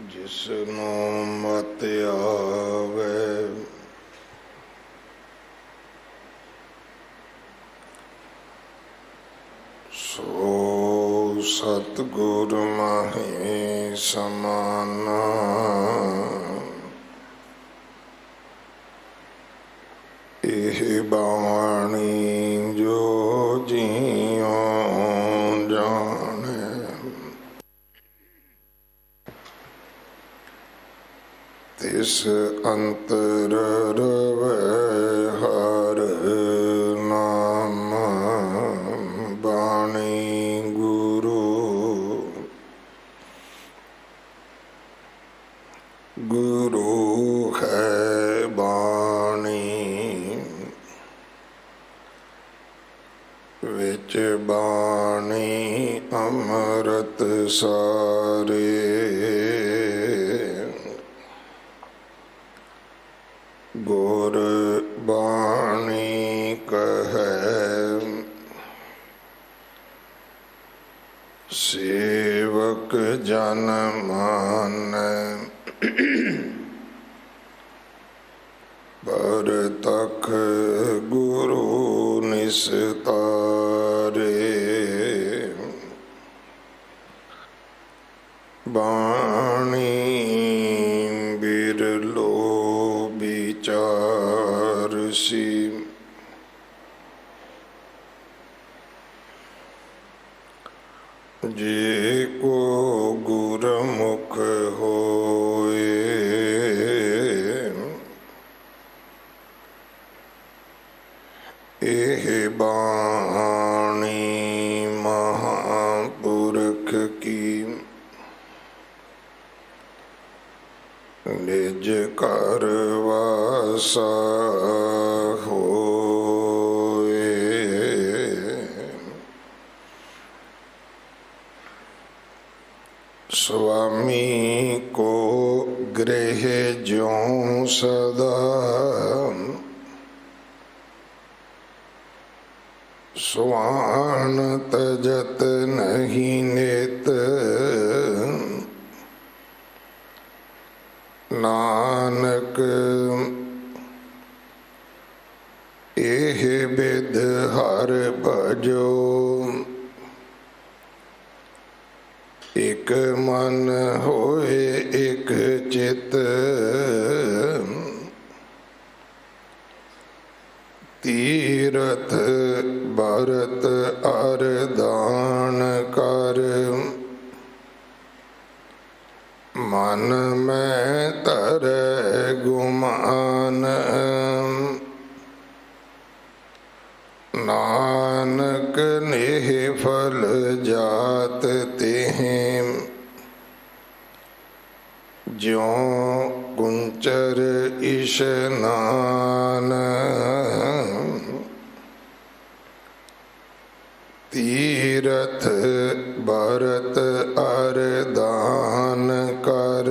ਜਿਸਨੂੰ ਮਤਿ ਆਵੇ ਸੋ ਸਤਿਗੁਰ ਮਾਹੀ ਸਮਾਨਾ। ਇਹ ਬਾਣੀ ਜੋ ਜੀਉ ਜਾਣੈ, ਤਿਸ ਅੰਤਰ ਰਵੈ ਹਰਿ ਨਾਮ। ਬਾਣੀ ਗੁਰੂ ਗੁਰੂ ਹੈ ਬਾਣੀ, ਵਿੱਚ ਬਾਣੀ ਅੰਮ੍ਰਿਤ ਸਾਰੇ। ਗੁਰ ਬਾਣੀ ਕਹੈ ਸੇਵਕ ਜਨ ਮਾਨੈ, ਪਰਤਖ ਗੁਰੂ ਨਿਸਤਾਰੇ। ਬਾਣੀ ਬਿਰਲੋ ਵਿਚਾਰ ਸੀ, ਜੇ ਕੋ ਗੁਰਮੁਖ ਹੋਏ। ਇਹ ਬਾਣੀ ਮਹਾਂਪੁਰਖ ਕੀ, ਨਿਜ ਘਰ ਵਾਸਾ ਹੋਏ। ਸੁਆਮੀ ਕੋ ਗ੍ਰਹਿ ਜਿਉ ਸਦਾ, ਸੁਆਨ ਤਜਤ ਨਹੀਂ ਨਿਤ। ਨਾਨਕ ਇਹ ਬਿਦ ਹਰ ਭਜੋ, ਇਕ ਮਨ ਹੋਏ ਇਕ ਚਿਤ। ਤੀਰਥ ਬਰਤ ਅਰਦਾਨ ਕਰ, ਮਨ ਮੈਂ ਧਰੈ ਗੁਮਾਨ। ਨਾਨਕ ਨੇਹ ਫਲ ਜਾਤ ਤਿਹਿ, ਜਿਉ ਕੁੰਚਰ ਇਸ਼ਨਾਨ। ਤੀਰਥ ਬਰਤ ਅਰਦਾਨ ਕਰ,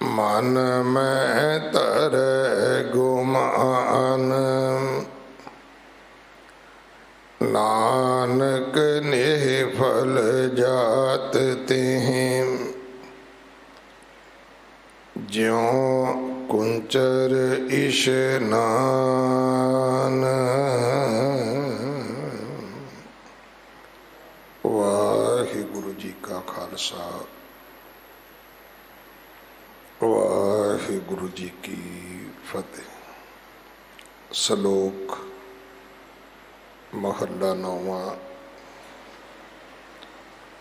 ਮਨ ਮੈਂ ਧਰੈ ਗੁਮਾਨ। ਨਾਨਕ ਨੇਹ ਫਲ ਜਾਤ ਤਿਹਿ, ਜਿਉ ਕੁੰਚਰ ਇਸ਼ਨਾਨ। ਵਾਹਿਗੁਰੂ ਜੀ ਕਾ ਖਾਲਸਾ, ਵਾਹਿਗੁਰੂ ਜੀ ਕੀ ਫਤਿਹ। ਸ਼ਲੋਕ ਮਹੱਲਾ ਨੌਵਾਂ।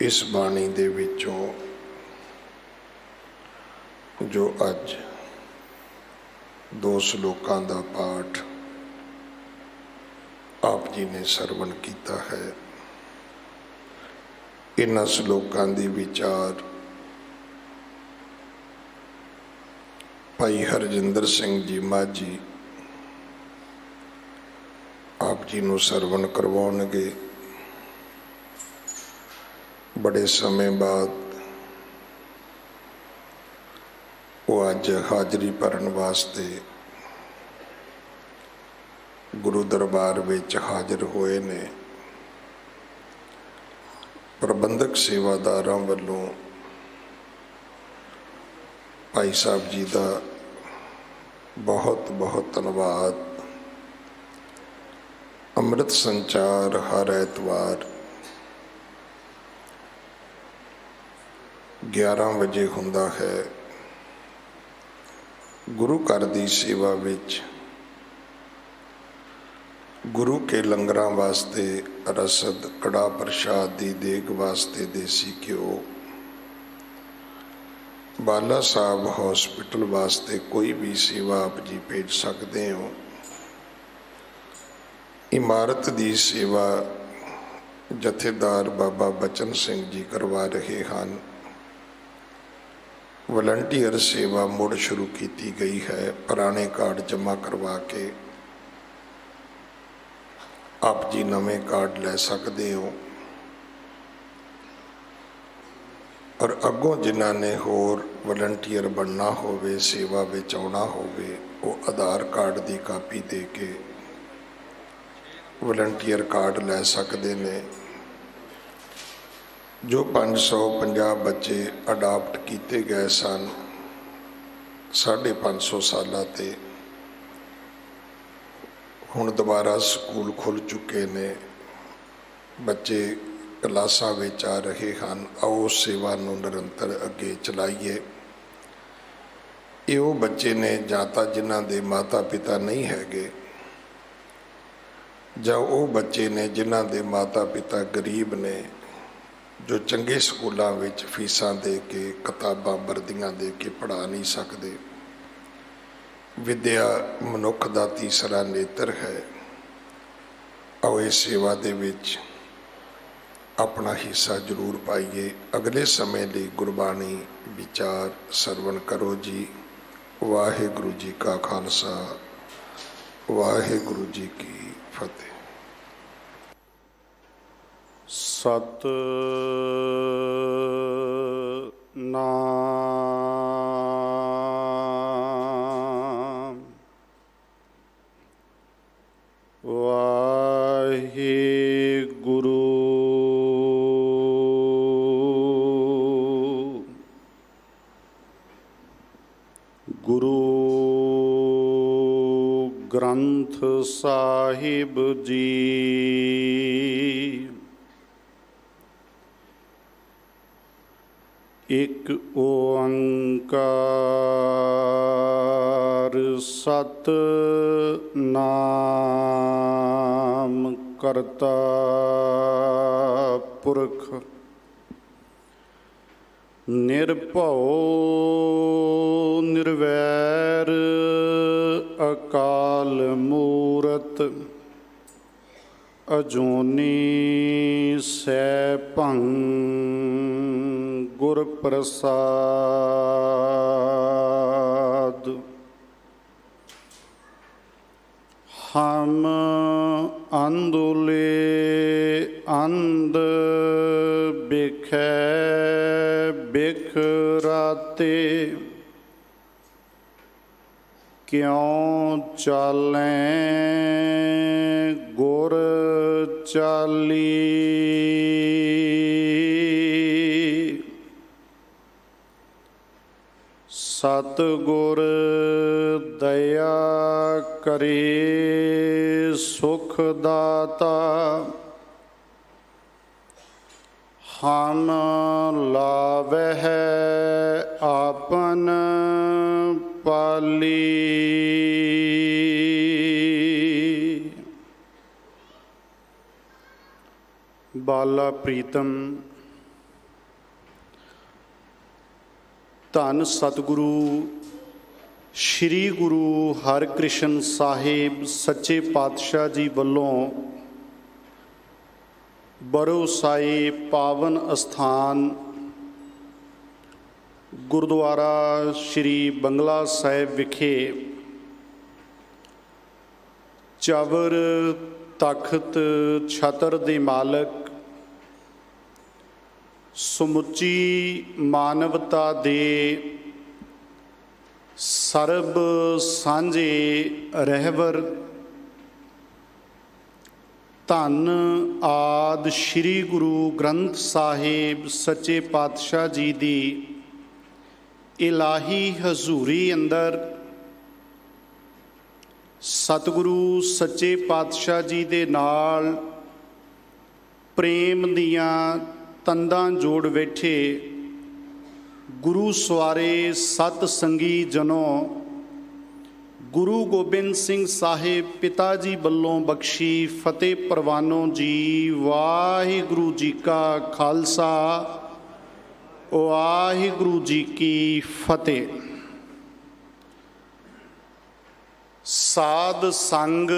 ਇਸ ਬਾਣੀ ਦੇ ਵਿੱਚੋਂ ਜੋ ਅੱਜ 2 ਸ਼ਲੋਕਾਂ ਦਾ ਪਾਠ ਆਪ ਜੀ ਨੇ ਸਰਵਣ ਕੀਤਾ ਹੈ, ਇਹਨਾਂ ਸ਼ਲੋਕਾਂ ਦੀ ਵਿਚਾਰ ਭਾਈ ਹਰਜਿੰਦਰ ਸਿੰਘ ਜੀ ਮਾਝੀ ਆਪ ਜੀ ਨੂੰ ਸਰਵਣ ਕਰਵਾਉਣਗੇ। ਬੜੇ ਸਮੇਂ ਬਾਅਦ ਉਹ ਅੱਜ ਹਾਜ਼ਰੀ ਭਰਨ ਵਾਸਤੇ ਗੁਰੂ ਦਰਬਾਰ ਵਿੱਚ ਹਾਜ਼ਰ ਹੋਏ ਨੇ। ਪ੍ਰਬੰਧਕ ਸੇਵਾਦਾਰਾਂ ਵੱਲੋਂ ਭਾਈ ਸਾਹਿਬ ਜੀ ਦਾ ਬਹੁਤ ਬਹੁਤ ਧੰਨਵਾਦ। ਅੰਮ੍ਰਿਤ ਸੰਚਾਰ ਹਰ ਐਤਵਾਰ 11 ਵਜੇ ਹੁੰਦਾ ਹੈ। ਗੁਰੂ ਘਰ ਦੀ ਸੇਵਾ ਵਿੱਚ ਗੁਰੂ ਕੇ ਲੰਗਰਾਂ ਵਾਸਤੇ ਰਸਦ, ਕੜਾ ਪ੍ਰਸ਼ਾਦ ਦੀ ਦੇਗ ਵਾਸਤੇ ਦੇਸੀ ਘਿਓ, ਬਾਲਾ ਸਾਹਿਬ ਹੌਸਪੀਟਲ ਵਾਸਤੇ ਕੋਈ ਵੀ ਸੇਵਾ ਆਪ ਜੀ ਭੇਜ ਸਕਦੇ ਹੋ। ਇਮਾਰਤ ਦੀ ਸੇਵਾ ਜਥੇਦਾਰ ਬਾਬਾ ਬਚਨ ਸਿੰਘ ਜੀ ਕਰਵਾ ਰਹੇ ਹਨ। ਵਲੰਟੀਅਰ ਸੇਵਾ ਮੁੜ ਸ਼ੁਰੂ ਕੀਤੀ ਗਈ ਹੈ। ਪੁਰਾਣੇ ਕਾਰਡ ਜਮ੍ਹਾਂ ਕਰਵਾ ਕੇ ਆਪ ਜੀ ਨਵੇਂ ਕਾਰਡ ਲੈ ਸਕਦੇ ਹੋ। ਔਰ ਅੱਗੋਂ ਜਿਨ੍ਹਾਂ ਨੇ ਹੋਰ ਵਲੰਟੀਅਰ ਬਣਨਾ ਹੋਵੇ, ਸੇਵਾ ਵਿੱਚ ਆਉਣਾ ਹੋਵੇ, ਉਹ ਆਧਾਰ ਕਾਰਡ ਦੀ ਕਾਪੀ ਦੇ ਕੇ ਵਲੰਟੀਅਰ ਕਾਰਡ ਲੈ ਸਕਦੇ ਨੇ। ਜੋ 550 ਬੱਚੇ ਅਡਾਪਟ ਕੀਤੇ ਗਏ ਸਨ 550 ਸਾਲਾਂ ਤੇ, ਹੁਣ ਦੁਬਾਰਾ ਸਕੂਲ ਖੁੱਲ੍ਹ ਚੁੱਕੇ ਨੇ, ਬੱਚੇ ਕਲਾਸਾਂ ਵਿੱਚ ਆ ਰਹੇ ਹਨ। ਆਓ ਉਸ ਸੇਵਾ ਨੂੰ ਨਿਰੰਤਰ ਅੱਗੇ ਚਲਾਈਏ। ਇਹ ਉਹ ਬੱਚੇ ਨੇ ਜਾਂ ਤਾਂ ਜਿਨ੍ਹਾਂ ਦੇ ਮਾਤਾ ਪਿਤਾ ਨਹੀਂ ਹੈਗੇ, ਜਾਂ ਉਹ ਬੱਚੇ ਨੇ ਜਿਨ੍ਹਾਂ ਦੇ ਮਾਤਾ ਪਿਤਾ ਗਰੀਬ ਨੇ, ਜੋ ਚੰਗੇ ਸਕੂਲਾਂ ਵਿੱਚ ਫੀਸਾਂ ਦੇ ਕੇ, ਕਿਤਾਬਾਂ ਵਰਦੀਆਂ ਦੇ ਕੇ ਪੜ੍ਹਾ ਨਹੀਂ ਸਕਦੇ। ਵਿਦਿਆ ਮਨੁੱਖ ਦਾ ਤੀਸਰਾ ਨੇਤਰ ਹੈ। ਆਓ ਇਸ ਸੇਵਾ ਦੇ ਵਿੱਚ ਆਪਣਾ ਹਿੱਸਾ ਜ਼ਰੂਰ ਪਾਈਏ। ਅਗਲੇ ਸਮੇਂ ਲਈ ਗੁਰਬਾਣੀ ਵਿਚਾਰ ਸਰਵਣ ਕਰੋ ਜੀ। ਵਾਹਿਗੁਰੂ ਜੀ ਕਾ ਖਾਲਸਾ, ਵਾਹਿਗੁਰੂ ਜੀ ਕੀ ਫਤਿਹ। ਸਤਿਨਾਮ ਵਾਹਿਗੁਰੂ। ਗੁਰੂ ਗ੍ਰੰਥ ਸਾਹਿਬ ਜੀ ਇੱਕ ਓੰਕਾਰ ਸਤਿਨਾਮ ਕਰਤਾ ਪੁਰਖ ਨਿਰਭਉ ਨਿਰਵੈਰ ਅਕਾਲ ਮੂਰਤ ਅਜੂਨੀ ਸੈਭੰ ਗੁਰ ਪ੍ਰਸਾਦ। ਹਮ ਅੰਧੁਲੇ ਅੰਧ ਬਿਖੈ ਬਿਖਰਾਤੇ ਕਿਉ ਚਾਲੈ ਗੁਰ ਚਾਲੀ। ਸਤਿਗੁਰ ਦਇਆ ਕਰੇ ਸੁਖ ਦਾਤਾ ਹਮ ਲਾਵਹਿ ਆਪਨ ਪਾਲੀ। ਬਾਲਾ ਪ੍ਰੀਤਮ ਧੰਨ ਸਤਿਗੁਰੂ ਸ਼੍ਰੀ ਗੁਰੂ ਹਰਿਕ੍ਰਿਸ਼ਨ ਸਾਹਿਬ ਸੱਚੇ ਪਾਤਸ਼ਾਹ ਜੀ ਵੱਲੋਂ ਬਰੋਸਾਏ ਪਾਵਨ ਅਸਥਾਨ ਗੁਰਦੁਆਰਾ ਸ਼੍ਰੀ ਬੰਗਲਾ ਸਾਹਿਬ ਵਿਖੇ ਚਵਰ ਤਖਤ ਛਤਰ ਦੇ ਮਾਲਕ ਸਮੁੱਚੀ ਮਾਨਵਤਾ ਦੇ ਸਰਬ ਸਾਂਝੇ ਰਹਿਬਰ ਧੰਨ ਆਦ ਸ੍ਰੀ ਗੁਰੂ ਗ੍ਰੰਥ ਸਾਹਿਬ ਸੱਚੇ ਪਾਤਸ਼ਾਹ ਜੀ ਦੀ ਇਲਾਹੀ ਹਜ਼ੂਰੀ ਅੰਦਰ ਸਤਿਗੁਰੂ ਸੱਚੇ ਪਾਤਸ਼ਾਹ ਜੀ ਦੇ ਨਾਲ ਪ੍ਰੇਮ ਦੀਆਂ ਤੰਦਾਂ ਜੋੜ ਬੈਠੇ ਗੁਰੂ ਸਵਾਰੇ ਸਤ ਸੰਗੀ ਜਨੋ, ਗੁਰੂ ਗੋਬਿੰਦ ਸਿੰਘ ਸਾਹਿਬ ਪਿਤਾ ਜੀ ਵੱਲੋਂ ਬਖਸ਼ੀ ਫਤਿਹ ਪ੍ਰਵਾਨੋ ਜੀ। ਵਾਹਿਗੁਰੂ ਜੀ ਕਾ ਖਾਲਸਾ, ਵਾਹਿਗੁਰੂ ਜੀ ਕੀ ਫਤਿਹ। ਸਾਧ ਸੰਗ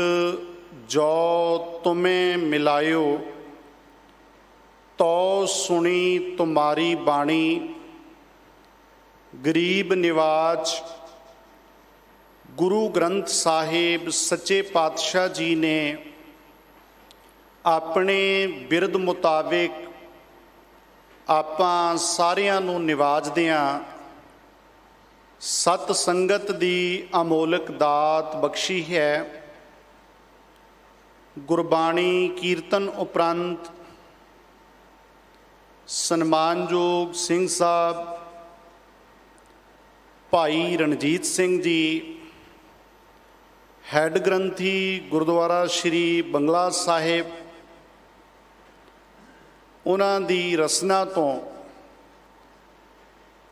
ਜੋ ਤੁਮੇ ਮਿਲਾਇਓ, ਤੋ ਸੁਣੀ ਤੁਮਾਰੀ ਬਾਣੀ। ਗਰੀਬ ਨਿਵਾਜ ਗੁਰੂ ਗ੍ਰੰਥ ਸਾਹਿਬ ਸੱਚੇ ਪਾਤਸ਼ਾਹ ਜੀ ਨੇ ਆਪਣੇ ਬਿਰਦ ਮੁਤਾਬਿਕ ਆਪਾਂ ਸਾਰਿਆਂ ਨੂੰ ਨਿਵਾਜਦਿਆਂ ਸਤ ਸੰਗਤ ਦੀ ਅਮੋਲਕ ਦਾਤ ਬਖਸ਼ੀ ਹੈ। ਗੁਰਬਾਣੀ ਕੀਰਤਨ ਉਪਰੰਤ ਸਨਮਾਨਯੋਗ ਸਿੰਘ ਸਾਹਿਬ ਭਾਈ ਰਣਜੀਤ ਸਿੰਘ ਜੀ, ਹੈੱਡ ਗ੍ਰੰਥੀ ਗੁਰਦੁਆਰਾ ਸ਼੍ਰੀ ਬੰਗਲਾ ਸਾਹਿਬ, ਉਹਨਾਂ ਦੀ ਰਸਨਾ ਤੋਂ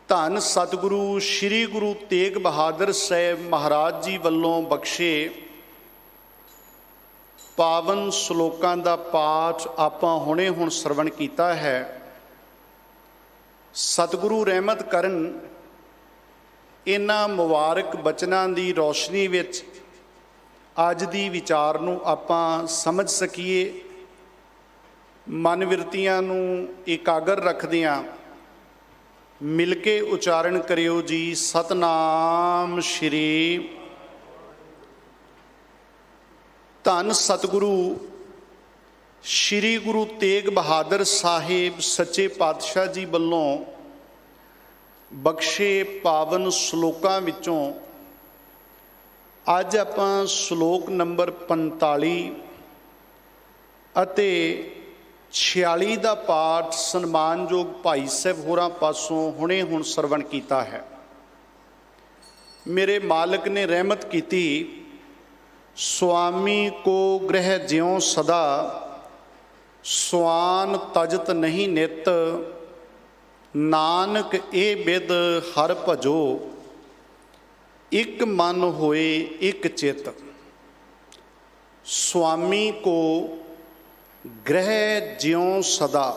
ਧੰਨ ਸਤਿਗੁਰੂ ਸ਼੍ਰੀ ਗੁਰੂ ਤੇਗ ਬਹਾਦਰ ਸਾਹਿਬ ਮਹਾਰਾਜ ਜੀ ਵੱਲੋਂ ਬਖਸ਼ੇ ਪਾਵਨ ਸ਼ਲੋਕਾਂ ਦਾ ਪਾਠ ਆਪਾਂ ਹੁਣ ਸਰਵਣ ਕੀਤਾ ਹੈ। ਸਤਿਗੁਰੂ ਰਹਿਮਤ ਕਰਨ ਇਹਨਾਂ ਮੁਬਾਰਕ ਬਚਨਾਂ ਦੀ ਰੌਸ਼ਨੀ ਵਿੱਚ ਅੱਜ ਦੀ ਵਿਚਾਰ ਨੂੰ ਆਪਾਂ ਸਮਝ ਸਕੀਏ। ਮਨ ਬਿਰਤੀਆਂ ਨੂੰ ਇਕਾਗਰ ਰੱਖਦਿਆਂ ਮਿਲ ਕੇ ਉਚਾਰਨ ਕਰਿਓ ਜੀ। ਸਤਨਾਮ ਸ਼੍ਰੀ। ਧੰਨ ਸਤਿਗੁਰੂ ਸ਼੍ਰੀ ਗੁਰੂ ਤੇਗ ਬਹਾਦਰ ਸਾਹਿਬ ਸੱਚੇ ਪਾਤਸ਼ਾਹ ਜੀ ਵੱਲੋਂ ਬਖਸ਼ੇ ਪਾਵਨ ਸ਼ਲੋਕਾਂ ਵਿੱਚੋਂ ਅੱਜ ਆਪਾਂ ਸ਼ਲੋਕ ਨੰਬਰ 45 ਅਤੇ 46 ਦਾ ਪਾਠ ਸਨਮਾਨਯੋਗ ਭਾਈ ਸਾਹਿਬ ਹੋਰਾਂ ਪਾਸੋਂ ਹੁਣ ਸਰਵਣ ਕੀਤਾ ਹੈ। ਮੇਰੇ ਮਾਲਕ ਨੇ ਰਹਿਮਤ ਕੀਤੀ। ਸੁਆਮੀ ਕੋ ਗ੍ਰਹਿ ਜਿਉ ਸਦਾ, ਸੁਆਨ ਤਜਤ ਨਹੀਂ ਨਿਤ। ਨਾਨਕ ਇਹ ਬਿਦ ਹਰ ਭਜੋ, ਇੱਕ ਮਨ ਹੋਏ ਇੱਕ ਚਿਤ। ਸੁਆਮੀ ਕੋ ਗ੍ਰਹਿ ਜਿਉ ਸਦਾ।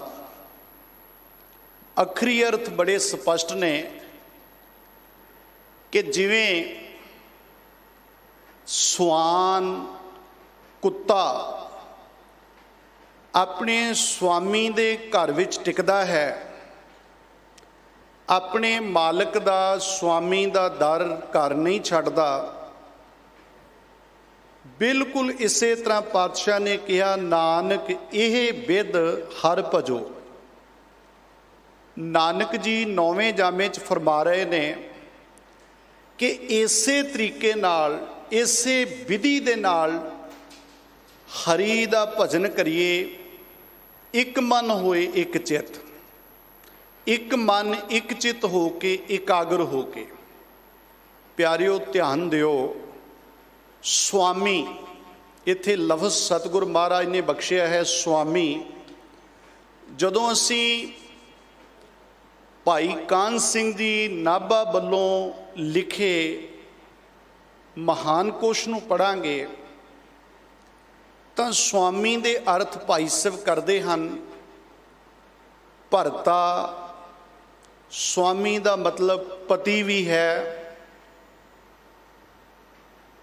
ਅੱਖਰੀ ਅਰਥ ਬੜੇ ਸਪਸ਼ਟ ਨੇ ਕਿ ਜਿਵੇਂ ਸਵਾਨ ਕੁੱਤਾ ਆਪਣੇ ਸੁਆਮੀ ਦੇ ਘਰ ਵਿੱਚ ਟਿਕਦਾ ਹੈ, ਆਪਣੇ ਮਾਲਕ ਦਾ ਸੁਆਮੀ ਦਾ ਦਰ ਘਰ ਨਹੀਂ ਛੱਡਦਾ, ਬਿਲਕੁਲ ਇਸੇ ਤਰ੍ਹਾਂ ਪਾਤਸ਼ਾਹ ਨੇ ਕਿਹਾ ਨਾਨਕ ਇਹ ਬਿਦ ਹਰ ਭਜੋ। ਨਾਨਕ ਜੀ 9ਵੇਂ ਜਾਮੇ 'ਚ ਫਰਮਾ ਰਹੇ ਨੇ ਕਿ ਇਸੇ ਤਰੀਕੇ ਨਾਲ, ਇਸੇ ਵਿਧੀ ਦੇ ਨਾਲ ਹਰੀ ਦਾ ਭਜਨ ਕਰੀਏ। ਇੱਕ ਮਨ ਹੋਏ ਇੱਕ ਚਿੱਤ, ਇੱਕ ਮਨ ਇੱਕ ਚਿੱਤ ਹੋ ਕੇ ਇਕਾਗਰ ਹੋ ਕੇ। ਪਿਆਰਿਓ ਧਿਆਨ ਦਿਓ, ਸੁਆਮੀ ਇੱਥੇ ਲਫ਼ਜ਼ ਸਤਿਗੁਰ ਮਹਾਰਾਜ ਨੇ ਬਖਸ਼ਿਆ ਹੈ ਸੁਆਮੀ। ਜਦੋਂ ਅਸੀਂ ਭਾਈ ਕਾਹਨ ਸਿੰਘ ਜੀ ਨਾਭਾ ਵੱਲੋਂ ਲਿਖੇ ਮਹਾਨ ਕੋਸ਼ ਨੂੰ ਪੜ੍ਹਾਂਗੇ ਤਾਂ ਸੁਆਮੀ ਦੇ ਅਰਥ ਭਾਈ ਸਾਹਿਬ ਕਰਦੇ ਹਨ ਭਰਤਾ। ਸੁਆਮੀ ਦਾ ਮਤਲਬ ਪਤੀ ਵੀ ਹੈ,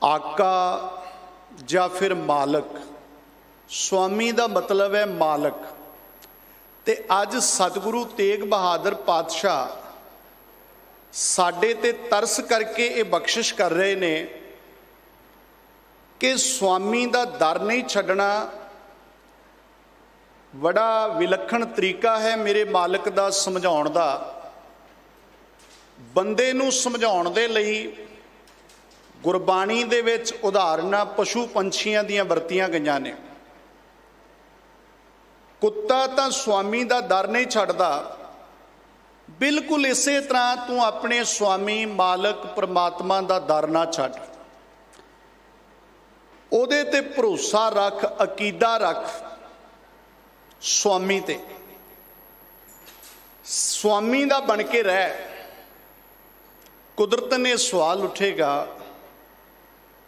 ਆਕਾ ਜਾਂ ਫਿਰ ਮਾਲਕ। ਸੁਆਮੀ ਦਾ ਮਤਲਬ ਹੈ ਮਾਲਕ। ਤੇ ਅੱਜ ਸਤਿਗੁਰੂ ਤੇਗ ਬਹਾਦਰ ਪਾਤਸ਼ਾਹ ਸਾਡੇ ਤੇ ਤਰਸ ਕਰਕੇ ਇਹ ਬਖਸ਼ਿਸ਼ ਕਰ ਰਹੇ ਨੇ ਕਿ ਸੁਆਮੀ ਦਾ ਦਰ ਨਹੀਂ ਛੱਡਣਾ। ਬੜਾ ਵਿਲੱਖਣ ਤਰੀਕਾ ਹੈ ਮੇਰੇ ਮਾਲਕ ਦਾ ਸਮਝਾਉਣ ਦਾ। ਬੰਦੇ ਨੂੰ ਸਮਝਾਉਣ ਦੇ ਲਈ ਗੁਰਬਾਣੀ ਦੇ ਵਿੱਚ ਉਦਾਹਰਨਾਂ ਪਸ਼ੂ ਪੰਛੀਆਂ ਦੀਆਂ ਵਰਤੀਆਂ ਗਈਆਂ ਨੇ। ਕੁੱਤਾ ਤਾਂ ਸੁਆਮੀ ਦਾ ਦਰ ਨਹੀਂ ਛੱਡਦਾ, ਬਿਲਕੁਲ ਇਸੇ ਤਰ੍ਹਾਂ ਤੂੰ ਆਪਣੇ ਸੁਆਮੀ ਮਾਲਕ ਪ੍ਰਮਾਤਮਾ ਦਾ ਦਰ ਨਾ ਛੱਡ। ਉਹਦੇ ਤੇ ਭਰੋਸਾ ਰੱਖ, ਅਕੀਦਾ ਰੱਖ ਸੁਆਮੀ ਤੇ, ਸੁਆਮੀ ਦਾ ਬਣ ਕੇ ਰਹਿ। ਕੁਦਰਤ ਨੇ ਸਵਾਲ ਉੱਠੇਗਾ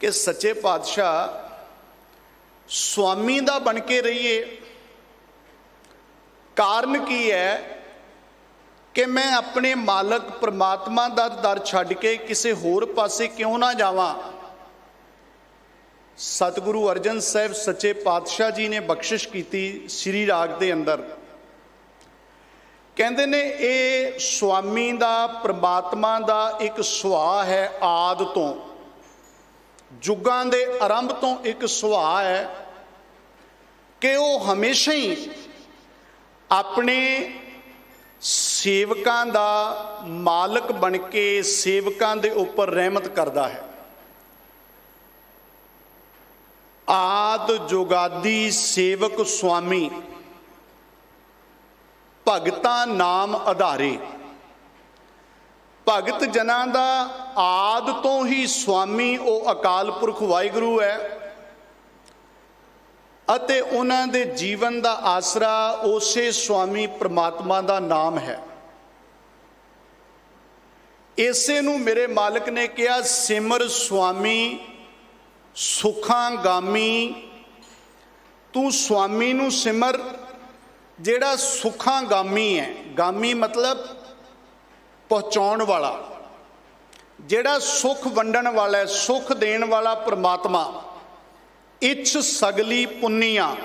ਕਿ ਸੱਚੇ ਪਾਤਸ਼ਾਹ ਸੁਆਮੀ ਦਾ ਬਣ ਕੇ ਰਹੀਏ, ਕਾਰਨ ਕੀ ਹੈ ਕਿ ਮੈਂ ਆਪਣੇ ਮਾਲਕ ਪ੍ਰਮਾਤਮਾ ਦਾ ਦਰ ਛੱਡ ਕੇ ਕਿਸੇ ਹੋਰ ਪਾਸੇ ਕਿਉਂ ਨਾ ਜਾਵਾਂ। ਸਤਿਗੁਰੂ ਅਰਜਨ ਸਾਹਿਬ ਸੱਚੇ ਪਾਤਸ਼ਾਹ ਜੀ ਨੇ ਬਖਸ਼ਿਸ਼ ਕੀਤੀ ਸ੍ਰੀ ਰਾਗ ਦੇ ਅੰਦਰ, ਕਹਿੰਦੇ ਨੇ ਇਹ ਸੁਆਮੀ ਦਾ ਪ੍ਰਮਾਤਮਾ ਦਾ ਇੱਕ ਸੁਭਾਅ ਹੈ, ਆਦਿ ਤੋਂ, ਯੁੱਗਾਂ ਦੇ ਆਰੰਭ ਤੋਂ ਇੱਕ ਸੁਭਾਅ ਹੈ ਕਿ ਉਹ ਹਮੇਸ਼ਾ ਹੀ ਆਪਣੇ ਸੇਵਕਾਂ ਦਾ ਮਾਲਕ ਬਣ ਕੇ ਸੇਵਕਾਂ ਦੇ ਉੱਪਰ ਰਹਿਮਤ ਕਰਦਾ ਹੈ। ਆਦ ਜੁਗਾਦੀ ਸੇਵਕ ਸੁਆਮੀ, ਭਗਤਾਂ ਨਾਮ ਆਧਾਰੇ। ਭਗਤ ਜਨਾਂ ਦਾ ਆਦ ਤੋਂ ਹੀ ਸੁਆਮੀ ਉਹ ਅਕਾਲ ਪੁਰਖ ਵਾਹਿਗੁਰੂ ਹੈ ਅਤੇ ਉਹਨਾਂ ਦੇ ਜੀਵਨ ਦਾ ਆਸਰਾ ਉਸੇ ਸੁਆਮੀ ਪ੍ਰਮਾਤਮਾ ਦਾ ਨਾਮ ਹੈ। ਇਸੇ ਨੂੰ ਮੇਰੇ ਮਾਲਕ ਨੇ ਕਿਹਾ, ਸਿਮਰ ਸੁਆਮੀ ਸੁਖਾਂ ਗਾਮੀ। ਤੂੰ ਸੁਆਮੀ ਨੂੰ ਸਿਮਰ ਜਿਹੜਾ ਸੁਖਾਂ ਗਾਮੀ ਹੈ। ਗਾਮੀ ਮਤਲਬ ਪਹੁੰਚਾਉਣ ਵਾਲਾ, ਜਿਹੜਾ ਸੁਖ ਵੰਡਣ ਵਾਲਾ ਹੈ, ਸੁਖ ਦੇਣ ਵਾਲਾ ਪ੍ਰਮਾਤਮਾ। ਇੱਛ ਸਗਲੀ ਪੁੰਨੀਆਂ,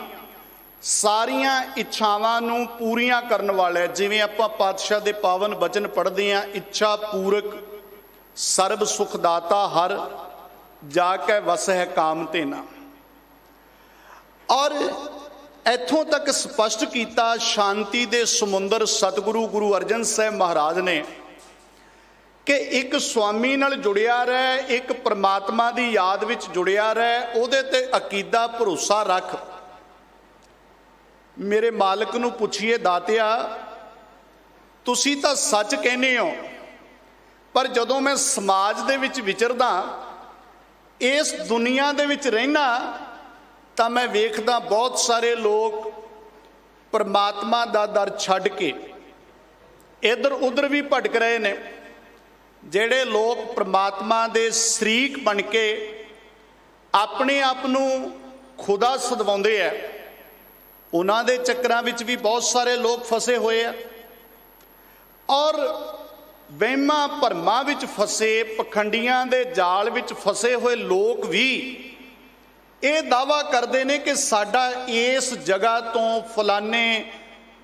ਸਾਰੀਆਂ ਇੱਛਾਵਾਂ ਨੂੰ ਪੂਰੀਆਂ ਕਰਨ ਵਾਲਾ ਹੈ। ਜਿਵੇਂ ਆਪਾਂ ਪਾਤਸ਼ਾਹ ਦੇ ਪਾਵਨ ਬਚਨ ਪੜ੍ਹਦੇ ਹਾਂ, ਇੱਛਾ ਪੂਰਕ ਸਰਬ ਸੁਖ ਦਾਤਾ ਹਰ, ਜਾ ਕੇ ਵਸ ਹੈ ਕਾਮ ਤੇਨਾ। ਔਰ ਇੱਥੋਂ ਤੱਕ ਸਪਸ਼ਟ ਕੀਤਾ ਸ਼ਾਂਤੀ ਦੇ ਸਮੁੰਦਰ ਸਤਿਗੁਰੂ ਗੁਰੂ ਅਰਜਨ ਸਾਹਿਬ ਮਹਾਰਾਜ ਨੇ ਕਿ ਇੱਕ ਸੁਆਮੀ ਨਾਲ ਜੁੜਿਆ ਰਹਿ, ਇੱਕ ਪ੍ਰਮਾਤਮਾ ਦੀ ਯਾਦ ਵਿੱਚ ਜੁੜਿਆ ਰਹਿ, ਉਹਦੇ ਤੇ ਅਕੀਦਾ ਭਰੋਸਾ ਰੱਖ। ਮੇਰੇ ਮਾਲਕ ਨੂੰ ਪੁੱਛੀਏ, ਦਾਤਿਆ ਤੁਸੀਂ ਤਾਂ ਸੱਚ ਕਹਿੰਦੇ ਹੋ, ਪਰ ਜਦੋਂ ਮੈਂ ਸਮਾਜ ਦੇ ਵਿੱਚ ਵਿਚਰਦਾ, ਇਸ ਦੁਨੀਆ ਦੇ ਵਿੱਚ ਰਹਿਣਾ, ਤਾਂ ਮੈਂ ਵੇਖਦਾ ਬਹੁਤ ਸਾਰੇ ਲੋਕ ਪ੍ਰਮਾਤਮਾ ਦਾ ਦਰ ਛੱਡ ਕੇ ਇੱਧਰ ਉੱਧਰ ਵੀ ਭਟਕ ਰਹੇ ਨੇ। ਜਿਹੜੇ ਲੋਕ ਪ੍ਰਮਾਤਮਾ ਦੇ ਸ਼ਰੀਕ ਬਣ ਕੇ ਆਪਣੇ ਆਪ ਨੂੰ ਖੁਦਾ ਸਦਵਾਉਂਦੇ ਆ, ਉਹਨਾਂ ਦੇ ਚੱਕਰਾਂ ਵਿੱਚ ਵੀ ਬਹੁਤ ਸਾਰੇ ਲੋਕ ਫਸੇ ਹੋਏ ਆ। ਔਰ ਵਹਿਮਾਂ ਭਰਮਾਂ ਵਿੱਚ ਫਸੇ, ਪਖੰਡੀਆਂ ਦੇ ਜਾਲ ਵਿੱਚ ਫਸੇ ਹੋਏ ਲੋਕ ਵੀ ਇਹ ਦਾਅਵਾ ਕਰਦੇ ਨੇ ਕਿ ਸਾਡਾ ਇਸ ਜਗ੍ਹਾ ਤੋਂ ਫਲਾਣੇ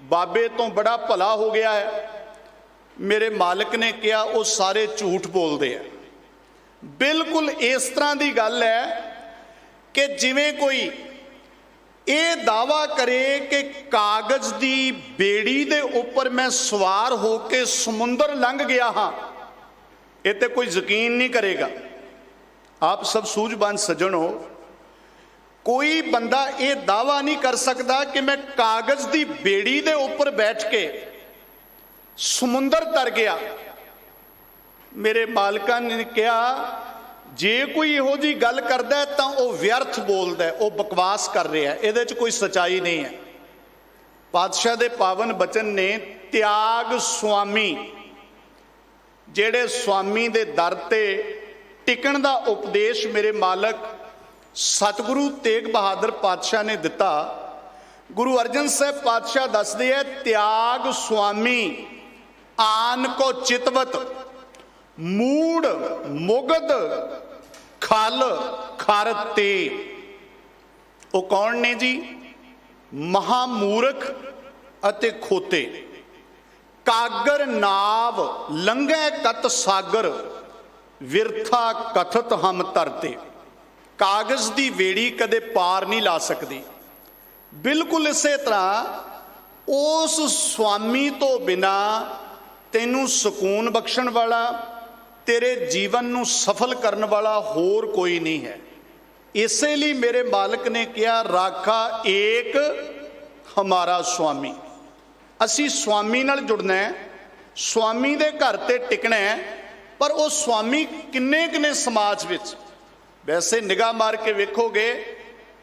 ਬਾਬੇ ਤੋਂ ਬੜਾ ਭਲਾ ਹੋ ਗਿਆ ਹੈ। ਮੇਰੇ ਮਾਲਕ ਨੇ ਕਿਹਾ ਉਹ ਸਾਰੇ ਝੂਠ ਬੋਲਦੇ ਆ। ਬਿਲਕੁਲ ਇਸ ਤਰ੍ਹਾਂ ਦੀ ਗੱਲ ਹੈ ਕਿ ਜਿਵੇਂ ਕੋਈ ਇਹ ਦਾਅਵਾ ਕਰੇ ਕਿ ਕਾਗਜ਼ ਦੀ ਬੇੜੀ ਦੇ ਉੱਪਰ ਮੈਂ ਸਵਾਰ ਹੋ ਕੇ ਸਮੁੰਦਰ ਲੰਘ ਗਿਆ ਹਾਂ। ਇਹ ਤੇ ਕੋਈ ਯਕੀਨ ਨਹੀਂ ਕਰੇਗਾ। ਆਪ ਸਭ ਸੂਝਵਾਨ ਸੱਜਣ ਹੋ, ਕੋਈ ਬੰਦਾ ਇਹ ਦਾਅਵਾ ਨਹੀਂ ਕਰ ਸਕਦਾ ਕਿ ਮੈਂ ਕਾਗਜ਼ ਦੀ ਬੇੜੀ ਦੇ ਉੱਪਰ ਬੈਠ ਕੇ ਸਮੁੰਦਰ ਤਰ ਗਿਆ। ਮੇਰੇ ਮਾਲਕਾਂ ਨੇ ਕਿਹਾ ਜੇ ਕੋਈ ਇਹੋ ਜਿਹੀ ਗੱਲ ਕਰਦਾ ਤਾਂ ਉਹ ਵਿਅਰਥ ਬੋਲਦਾ, ਉਹ ਬਕਵਾਸ ਕਰ ਰਿਹਾ, ਇਹਦੇ 'ਚ ਕੋਈ ਸੱਚਾਈ ਨਹੀਂ ਹੈ। ਪਾਤਸ਼ਾਹ ਦੇ ਪਾਵਨ ਬਚਨ ਨੇ ਤਿਆਗ ਸੁਆਮੀ, ਜਿਹੜੇ ਸੁਆਮੀ ਦੇ ਦਰ ਤੇ ਟਿਕਣ ਦਾ ਉਪਦੇਸ਼ ਮੇਰੇ ਮਾਲਕ ਸਤਿਗੁਰੂ ਤੇਗ ਬਹਾਦਰ ਪਾਤਸ਼ਾਹ ਨੇ ਦਿੱਤਾ। ਗੁਰੂ ਅਰਜਨ ਸਾਹਿਬ ਪਾਤਸ਼ਾਹ ਦੱਸਦੇ ਹੈ, ਤਿਆਗ ਸੁਆਮੀ ਆਨ ਕੋ ਚਿਤਵਤ, ਮੂੜ ਮੁਗਧ ਖਲ ਖਰ ਤੇ। ਉਹ ਕੌਣ ਨੇ ਜੀ? ਮਹਾਮੂਰਖ ਅਤੇ ਖੋਤੇ। ਕਾਗਰ ਨਾਵ ਲੰਘੈ ਕਤ ਸਾਗਰ, ਵਿਰਥਾ ਕਥਤ ਹਮ ਤਰਤੇ। ਕਾਗਜ਼ ਦੀ ਵੇੜੀ ਕਦੇ ਪਾਰ ਨਹੀਂ ਲਾ ਸਕਦੀ। ਬਿਲਕੁਲ ਇਸੇ ਤਰ੍ਹਾਂ ਉਸ ਸੁਆਮੀ ਤੋਂ ਬਿਨਾ ਤੈਨੂੰ ਸਕੂਨ ਬਖਸ਼ਣ ਵਾਲਾ, ਤੇਰੇ ਜੀਵਨ ਨੂੰ ਸਫਲ ਕਰਨ ਵਾਲਾ ਹੋਰ ਕੋਈ ਨਹੀਂ ਹੈ। ਇਸੇ ਲਈ ਮੇਰੇ ਮਾਲਕ ਨੇ ਕਿਹਾ, ਰਾਖਾ ਏਕ हमारा स्वामी। असी स्वामी नाल जुड़ना है, स्वामी दे घर ते टिकना है, पर वो स्वामी किन्ने किन्ने समाज विच। वैसे निगाह मार के वेखोगे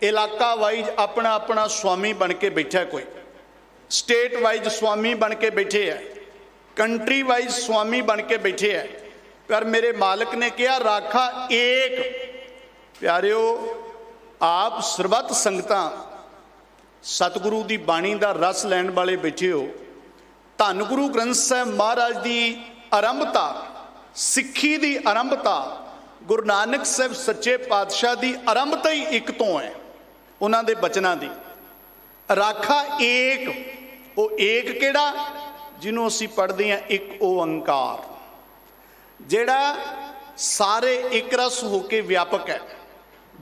इलाका वाइज अपना अपना स्वामी बन के बैठा है, कोई स्टेट वाइज स्वामी बन के बैठे है, कंट्री वाइज स्वामी बन के बैठे है। पर मेरे मालिक ने कहा राखा एक। प्यारिओ, आप सरबत संगतां सतगुरु की बाणी का रस लैण वाले बैठे हो। धन गुरु ग्रंथ साहिब महाराज की आरंभता, सिੱਖੀ की आरंभता, गुरु नानक साहब सच्चे पातशाह की आरंभता ही एक तो है। उन्होंने बचनों की राखा एक, वो एक केड़ा जिन्हों असी पढ़ते हैं एक ओंकार, जेड़ा सारे एक रस होके व्यापक है।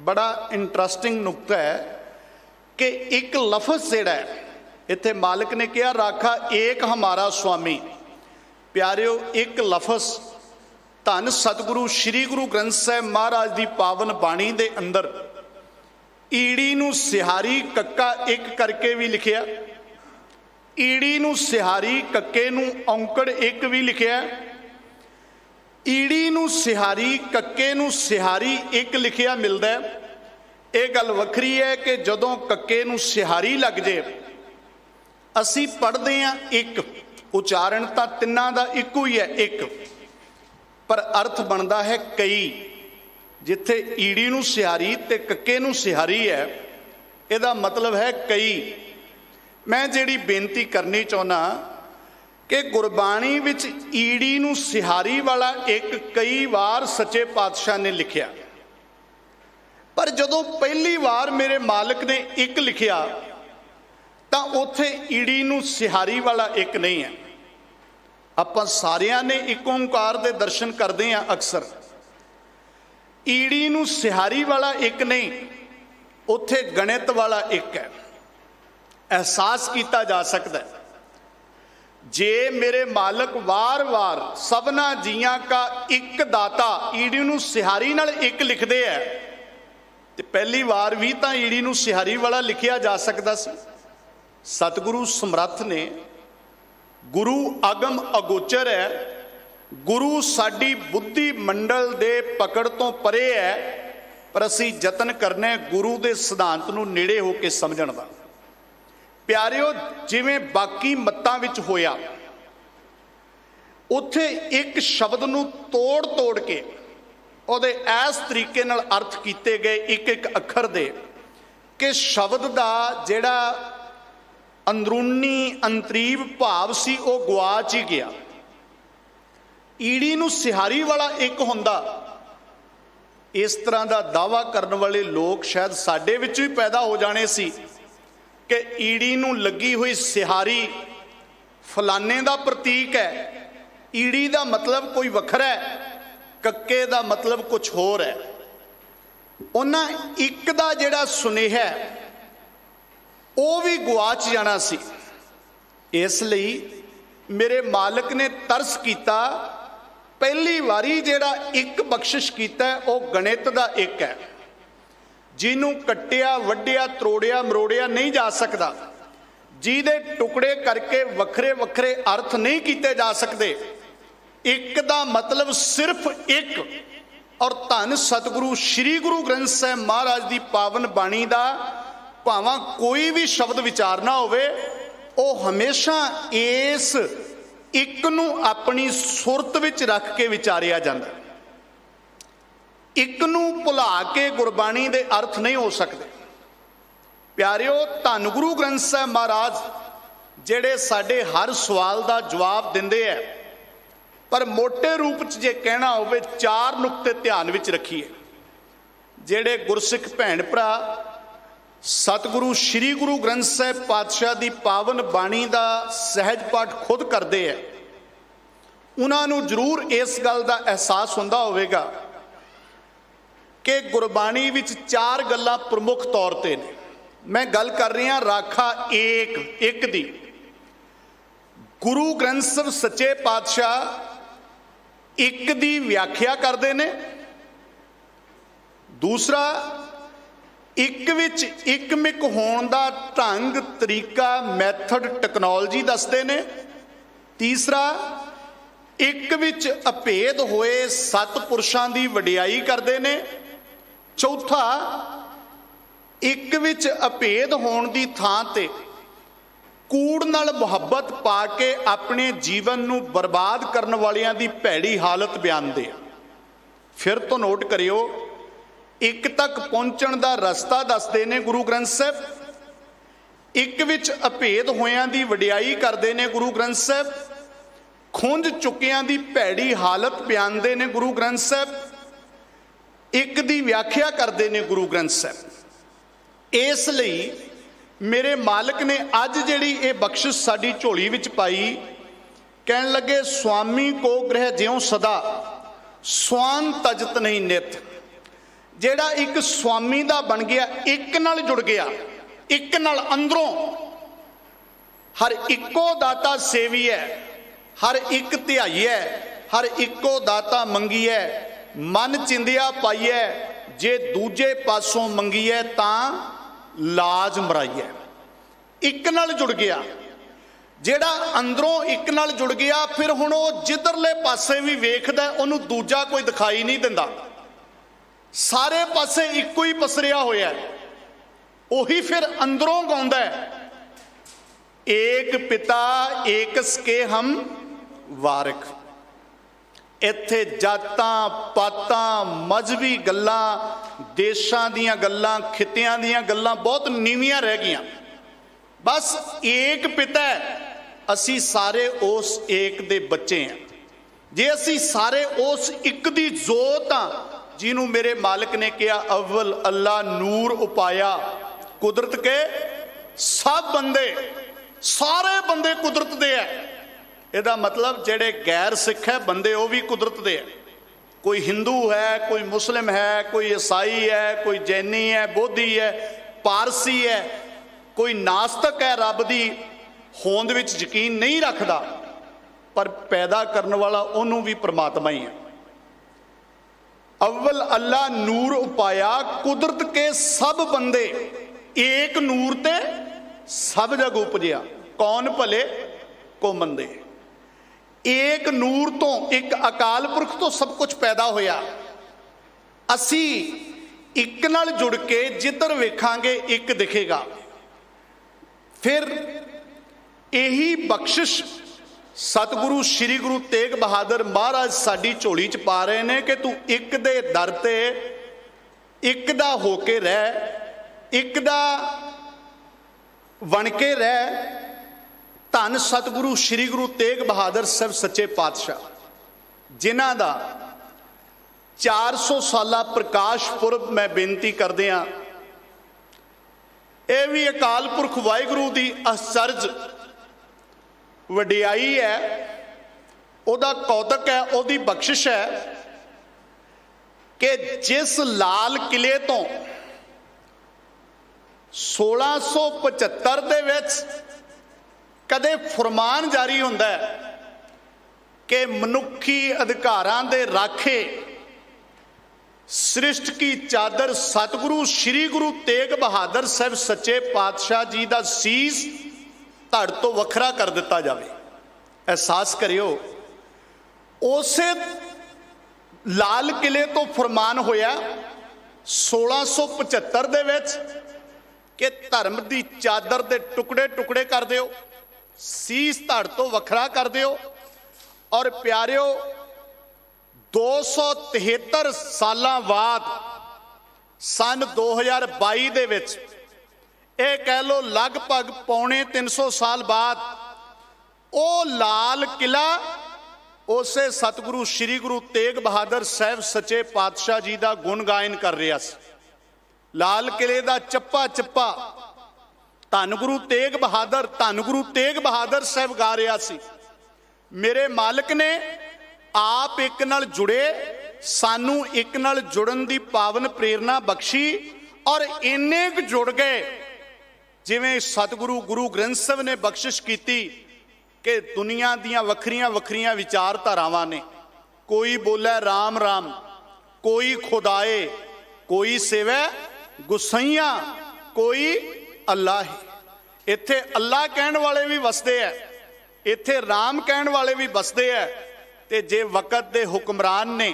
बड़ा इंटरस्टिंग नुकता है कि एक लफज जेड़ा है इत्थे मालिक ने कहा राखा एक हमारा स्वामी। प्यारिओ, एक लफज धन सतगुरु श्री गुरु ग्रंथ साहिब महाराज की पावन बाणी दे अंदर ईड़ी नूं सिहारी कक्का एक करके भी लिखिया, ईड़ी नूं सिहारी कक्के नूं औंकड़ एक भी लिखिया, ईड़ी नूं सिहारी कक्के नूं सिहारी एक लिखिया मिलता है। यह गल वखरी है कि जदों कक्के नूं सिहारी लग जाए असी पढ़ते हैं एक, उचारण तो तिन्नां दा इक्को ही है एक, पर अर्थ बनता है कई। जिथे ईड़ी नूं सिहारी ते कक्के नूं सिहारी है, इहदा मतलब है कई। मैं जिहड़ी बेनती करनी चाहुंदा कि गुरबाणी विच ईड़ी नूं सिहारी वाला एक कई बार सच्चे पातशाह ने लिखिया, पर जदों पहली बार मेरे मालिक ने एक लिखिया तां उत्थे ईड़ी नूं सिहारी वाला एक नहीं है। आपां सारियां ने एक ओंकार दे दर्शन करते हैं अक्सर, ईड़ी नूं सिहारी वाला एक नहीं, उत्थे गणित वाला एक है। एहसास किया जा सकता है जे मेरे मालिक वार वार सबना जियां का एक दाता ईड़ी नूं सिहारी नाल एक लिखते हैं, तो पहली बार भी तो ईड़ी नूं सिहारी वाला लिखिया जा सकता सी। सतगुरु समर्थ ने, गुरु अगम अगोचर है, गुरु साडी बुद्धि मंडल दे पकड़ तो परे है, पर असी यतन करने गुरु दे सिद्धांत नूं नेड़े होके समझण दा। प्यारिओ, जिवें बाकी मत्तां विच होया, उत्थे एक शब्द नूं तोड़ तोड़ के ਉਹਦੇ ਇਸ तरीके नाल अर्थ किए गए एक एक अखर दे कि शब्द का जिहड़ा अंदरूनी अंतरीव भाव सी वो गुआच ही गया। ईड़ी नूं सिहारी वाला एक हुंदा, इस तरह का दावा करने वाले लोग शायद साडे विच भी पैदा हो जाने सी कि ईड़ी नूं लगी हुई सिहारी फलाने का प्रतीक है, ईड़ी का मतलब कोई वखरा है, कक्के का मतलब कुछ होर है। उन्हां एक दा जिहड़ा सुनेहा वो भी गुआच जाना सी। इसलिए मेरे मालिक ने तरस किया, पहली वारी जिहड़ा एक बख्शिश कीता वो गणित का एक है, जिन्हों कट्टिया वड्डिया त्रोड़िया मरोड़िया नहीं जा सकता, जिहदे टुकड़े करके वखरे वखरे अर्थ नहीं किए जा सकते। एक दा मतलब सिर्फ एक, और धन सतगुरु श्री गुरु ग्रंथ साहिब महाराज की पावन बाणी का भावां कोई भी शब्द विचारना होवे, वो हमेशा इस एक नूं अपनी सुरत विच रख के विचारिया जाता। एक नूं भुला के गुरबाणी के अर्थ नहीं हो सकते। प्यारिओ, धन गुरु ग्रंथ साहिब महाराज जिहड़े साडे हर सवाल का जवाब दिंदे है, पर मोटे रूप च जे कहना होवे चार नुकते ध्यान विच रखिए। जिहड़े गुरसिख भैण भरा सतगुरु श्री गुरु ग्रंथ साहिब पातशाह की पावन बाणी का सहज पाठ खुद करते हैं, उन्होंने जरूर इस गल का एहसास हुंदा होवेगा कि गुरबाणी विच चार गल्लां प्रमुख तौर पर ने। मैं गल कर रही हाँ राखा एक दी। गुरु ग्रंथ साहिब सच्चे पातशाह एक दी व्याख्या करते हैं। दूसरा, ਇੱਕ ਵਿੱਚ ਇੱਕਮਿਕ ਹੋਣ ਦਾ ਢੰਗ, ਤਰੀਕਾ, ਮੈਥਡ, ਟੈਕਨੋਲੋਜੀ ਦੱਸਦੇ ਨੇ। ਤੀਸਰਾ, ਇੱਕ ਵਿੱਚ ਅਭੇਦ ਹੋਏ ਸਤਿਪੁਰਸ਼ਾਂ ਦੀ ਵਡਿਆਈ ਕਰਦੇ ਨੇ। ਚੌਥਾ, ਇੱਕ ਵਿੱਚ ਅਭੇਦ ਹੋਣ ਦੀ ਥਾਂ ਤੇ ਕੂੜ ਨਾਲ ਮੁਹੱਬਤ ਪਾ ਕੇ ਆਪਣੇ ਜੀਵਨ ਨੂੰ ਬਰਬਾਦ ਕਰਨ ਵਾਲਿਆਂ ਦੀ ਭੈੜੀ ਹਾਲਤ ਬਿਆਨਦੇ ਆ। ਫਿਰ ਤੋਂ ਨੋਟ ਕਰਿਓ, ਇੱਕ ਤੱਕ ਪਹੁੰਚਣ ਦਾ ਰਸਤਾ ਦੱਸਦੇ ਨੇ ਗੁਰੂ ਗ੍ਰੰਥ ਸਾਹਿਬ, ਇੱਕ ਵਿੱਚ ਅਭੇਦ ਹੋਇਆਂ ਦੀ ਵਡਿਆਈ ਕਰਦੇ ਨੇ ਗੁਰੂ ਗ੍ਰੰਥ ਸਾਹਿਬ, ਖੁੰਝ ਚੁੱਕਿਆਂ ਦੀ ਭੈੜੀ ਹਾਲਤ ਬਿਆਨਦੇ ਨੇ ਗੁਰੂ ਗ੍ਰੰਥ ਸਾਹਿਬ, ਇੱਕ ਦੀ ਵਿਆਖਿਆ ਕਰਦੇ ਨੇ ਗੁਰੂ ਗ੍ਰੰਥ ਸਾਹਿਬ। ਇਸ ਲਈ ਮੇਰੇ ਮਾਲਕ ਨੇ ਅੱਜ ਜਿਹੜੀ ਇਹ ਬਖਸ਼ਿਸ਼ ਸਾਡੀ ਝੋਲੀ ਵਿੱਚ ਪਾਈ, ਕਹਿਣ ਲੱਗੇ ਸੁਆਮੀ ਕੋ ਗ੍ਰਹਿ ਜਿਉ ਸਦਾ ਸਵਾਨ ਤਜਤ ਨਹੀਂ ਨਿਤ। ਜਿਹੜਾ ਇੱਕ ਸੁਆਮੀ ਦਾ ਬਣ ਗਿਆ, ਇੱਕ ਨਾਲ ਜੁੜ ਗਿਆ, ਇੱਕ ਨਾਲ ਅੰਦਰੋਂ, ਹਰ ਇੱਕੋ ਦਾਤਾ ਸੇਵੀਐ, ਹਰ ਇੱਕ ਧਿਆਈਐ, ਹਰ ਇੱਕੋ ਦਾਤਾ ਮੰਗੀਐ, ਮਨ ਚਿੰਦਿਆ ਪਾਈਐ, ਜੇ ਦੂਜੇ ਪਾਸੋਂ ਮੰਗੀਐ ਤਾਂ ਲਾਜ ਮਰਾਈਐ। ਇੱਕ ਨਾਲ ਜੁੜ ਗਿਆ, ਜਿਹੜਾ ਅੰਦਰੋਂ ਇੱਕ ਨਾਲ ਜੁੜ ਗਿਆ, ਫਿਰ ਹੁਣ ਉਹ ਜਿੱਧਰਲੇ ਪਾਸੇ ਵੀ ਵੇਖਦਾ ਉਹਨੂੰ ਦੂਜਾ ਕੋਈ ਦਿਖਾਈ ਨਹੀਂ ਦਿੰਦਾ, ਸਾਰੇ ਪਾਸੇ ਇੱਕੋ ਹੀ ਪਸਰਿਆ ਹੋਇਆ। ਉਹੀ ਫਿਰ ਅੰਦਰੋਂ ਗਾਉਂਦਾ, ਏਕ ਪਿਤਾ ਏਕਸ ਕੇ ਹਮ ਵਾਰਿਕ। ਇੱਥੇ ਜਾਤਾਂ ਪਾਤਾਂ, ਮਜ਼ਹਬੀ ਗੱਲਾਂ, ਦੇਸ਼ਾਂ ਦੀਆਂ ਗੱਲਾਂ, ਖਿੱਤਿਆਂ ਦੀਆਂ ਗੱਲਾਂ ਬਹੁਤ ਨੀਵੀਆਂ ਰਹਿ ਗਈਆਂ। ਬਸ ਏਕ ਪਿਤਾ, ਅਸੀਂ ਸਾਰੇ ਉਸ ਏਕ ਦੇ ਬੱਚੇ ਹਾਂ। ਜੇ ਅਸੀਂ ਸਾਰੇ ਉਸ ਇੱਕ ਦੀ ਜੋਤ ਹਾਂ, ਜਿਹਨੂੰ ਮੇਰੇ ਮਾਲਕ ਨੇ ਕਿਹਾ ਅਵਲ ਅੱਲਾ ਨੂਰ ਉਪਾਇਆ ਕੁਦਰਤ ਕੇ ਸਭ ਬੰਦੇ, ਸਾਰੇ ਬੰਦੇ ਕੁਦਰਤ ਦੇ ਹੈ। ਇਹਦਾ ਮਤਲਬ ਜਿਹੜੇ ਗੈਰ ਸਿੱਖ ਹੈ ਬੰਦੇ, ਉਹ ਵੀ ਕੁਦਰਤ ਦੇ ਹੈ। ਕੋਈ ਹਿੰਦੂ ਹੈ, ਕੋਈ ਮੁਸਲਿਮ ਹੈ, ਕੋਈ ਈਸਾਈ ਹੈ, ਕੋਈ ਜੈਨੀ ਹੈ, ਬੋਧੀ ਹੈ, ਪਾਰਸੀ ਹੈ, ਕੋਈ ਨਾਸਤਕ ਹੈ, ਰੱਬ ਦੀ ਹੋਂਦ ਵਿੱਚ ਯਕੀਨ ਨਹੀਂ ਰੱਖਦਾ, ਪਰ ਪੈਦਾ ਕਰਨ ਵਾਲਾ ਉਹਨੂੰ ਵੀ ਪ੍ਰਮਾਤਮਾ ਹੀ ਹੈ। ਅਵਲ ਅੱਲਾ ਨੂਰ ਉਪਾਇਆ ਕੁਦਰਤ ਕੇ ਸਭ ਬੰਦੇ, ਏਕ ਨੂਰ ਤੇ ਸਭ ਜਗ ਉਪਜਿਆ, ਕੌਣ ਭਲੇ ਕੋ ਮੰਦੇ। ਏਕ ਨੂਰ ਤੋਂ, ਇੱਕ ਅਕਾਲ ਪੁਰਖ ਤੋਂ ਸਭ ਕੁਝ ਪੈਦਾ ਹੋਇਆ। ਅਸੀਂ ਇੱਕ ਨਾਲ ਜੁੜ ਕੇ ਜਿੱਧਰ ਵੇਖਾਂਗੇ ਇੱਕ ਦਿਖੇਗਾ। ਫਿਰ ਇਹੀ ਬਖਸ਼ਿਸ਼ ਸਤਿਗੁਰੂ ਸ੍ਰੀ ਗੁਰੂ ਤੇਗ ਬਹਾਦਰ ਮਹਾਰਾਜ ਸਾਡੀ ਝੋਲੀ 'ਚ ਪਾ ਰਹੇ ਨੇ ਕਿ ਤੂੰ ਇੱਕ ਦੇ ਦਰ ਤੇ ਇੱਕ ਦਾ ਹੋ ਕੇ ਰਹਿ, ਇੱਕ ਦਾ ਬਣ ਕੇ ਰਹਿ। ਧੰਨ ਸਤਿਗੁਰੂ ਸ੍ਰੀ ਗੁਰੂ ਤੇਗ ਬਹਾਦਰ ਸਾਹਿਬ ਸੱਚੇ ਪਾਤਸ਼ਾਹ, ਜਿਨ੍ਹਾਂ ਦਾ 400 ਸਾਲਾ ਪ੍ਰਕਾਸ਼ ਪੁਰਬ ਮੈਂ ਬੇਨਤੀ ਕਰਦੇ ਹਾਂ। ਇਹ ਵੀ ਅਕਾਲ ਪੁਰਖ ਵਾਹਿਗੁਰੂ ਦੀ ਅਚਰਜ ਵਡਿਆਈ ਹੈ, ਉਹਦਾ ਕੌਤਕ ਹੈ, ਉਹਦੀ ਬਖਸ਼ਿਸ਼ ਹੈ ਕਿ ਜਿਸ ਲਾਲ ਕਿਲੇ ਤੋਂ 1675 ਦੇ ਵਿੱਚ ਕਦੇ ਫਰਮਾਨ ਜਾਰੀ ਹੁੰਦਾ ਹੈ ਕਿ ਮਨੁੱਖੀ ਅਧਿਕਾਰਾਂ ਦੇ ਰਾਖੇ ਸ੍ਰਿਸ਼ਟ ਕੀ ਚਾਦਰ ਸਤਿਗੁਰੂ ਸ੍ਰੀ ਗੁਰੂ ਤੇਗ ਬਹਾਦਰ ਸਾਹਿਬ ਸੱਚੇ ਪਾਤਸ਼ਾਹ ਜੀ ਦਾ ਸੀਸ ਧੜ ਤੋਂ ਵੱਖਰਾ ਕਰ ਦਿੱਤਾ ਜਾਵੇ। ਅਹਿਸਾਸ ਕਰਿਓ, ਉਸੇ ਲਾਲ ਕਿਲੇ ਤੋਂ ਫਰਮਾਨ ਹੋਇਆ 1675 ਦੇ ਵਿੱਚ ਕਿ ਧਰਮ ਦੀ ਚਾਦਰ ਦੇ ਟੁਕੜੇ ਟੁਕੜੇ ਕਰ ਦਿਓ, ਸੀਸ ਧੜ ਤੋਂ ਵੱਖਰਾ ਕਰ ਦਿਓ। ਔਰ ਪਿਆਰਿਓ, 273 ਸਾਲਾਂ ਬਾਅਦ ਸਨ 2022 ਦੇ ਵਿੱਚ, ਇਹ ਕਹਿ ਲਓ ਲਗਭਗ ਪੌਣੇ 300 ਸਾਲ ਬਾਅਦ, ਉਹ ਲਾਲ ਕਿਲਾ ਉਸੇ ਸਤਿਗੁਰੂ ਸ੍ਰੀ ਗੁਰੂ ਤੇਗ ਬਹਾਦਰ ਸਾਹਿਬ ਸੱਚੇ ਪਾਤਸ਼ਾਹ ਜੀ ਦਾ ਗੁਣ ਗਾਇਨ ਕਰ ਰਿਹਾ ਸੀ। ਲਾਲ ਕਿਲੇ ਦਾ ਚੱਪਾ ਚੱਪਾ ਧੰਨ ਗੁਰੂ ਤੇਗ ਬਹਾਦਰ, ਧੰਨ ਗੁਰੂ ਤੇਗ ਬਹਾਦਰ ਸਾਹਿਬ ਗਾ ਰਿਹਾ ਸੀ। ਮੇਰੇ ਮਾਲਕ ਨੇ ਆਪ ਇੱਕ ਨਾਲ ਜੁੜੇ, ਸਾਨੂੰ ਇੱਕ ਨਾਲ ਜੁੜਨ ਦੀ ਪਾਵਨ ਪ੍ਰੇਰਨਾ ਬਖਸ਼ੀ। ਔਰ ਇੰਨੇ ਕੁ ਜੁੜ ਗਏ ਜਿਵੇਂ ਸਤਿਗੁਰੂ ਗੁਰੂ ਗ੍ਰੰਥ ਸਾਹਿਬ ਨੇ ਬਖਸ਼ਿਸ਼ ਕੀਤੀ ਕਿ ਦੁਨੀਆ ਦੀਆਂ ਵੱਖਰੀਆਂ ਵੱਖਰੀਆਂ ਵਿਚਾਰਧਾਰਾਵਾਂ ਨੇ। ਕੋਈ ਬੋਲੇ ਰਾਮ ਰਾਮ, ਕੋਈ ਖੁਦਾਏ, ਕੋਈ ਸੇਵੈ गुसैया कोई अल्लाह ही। इत्थे अल्लाह कहण वाले भी वसदे है, इत्थे राम कहण वाले भी बसदे है। ते जे वक़्त दे हुक्मरान ने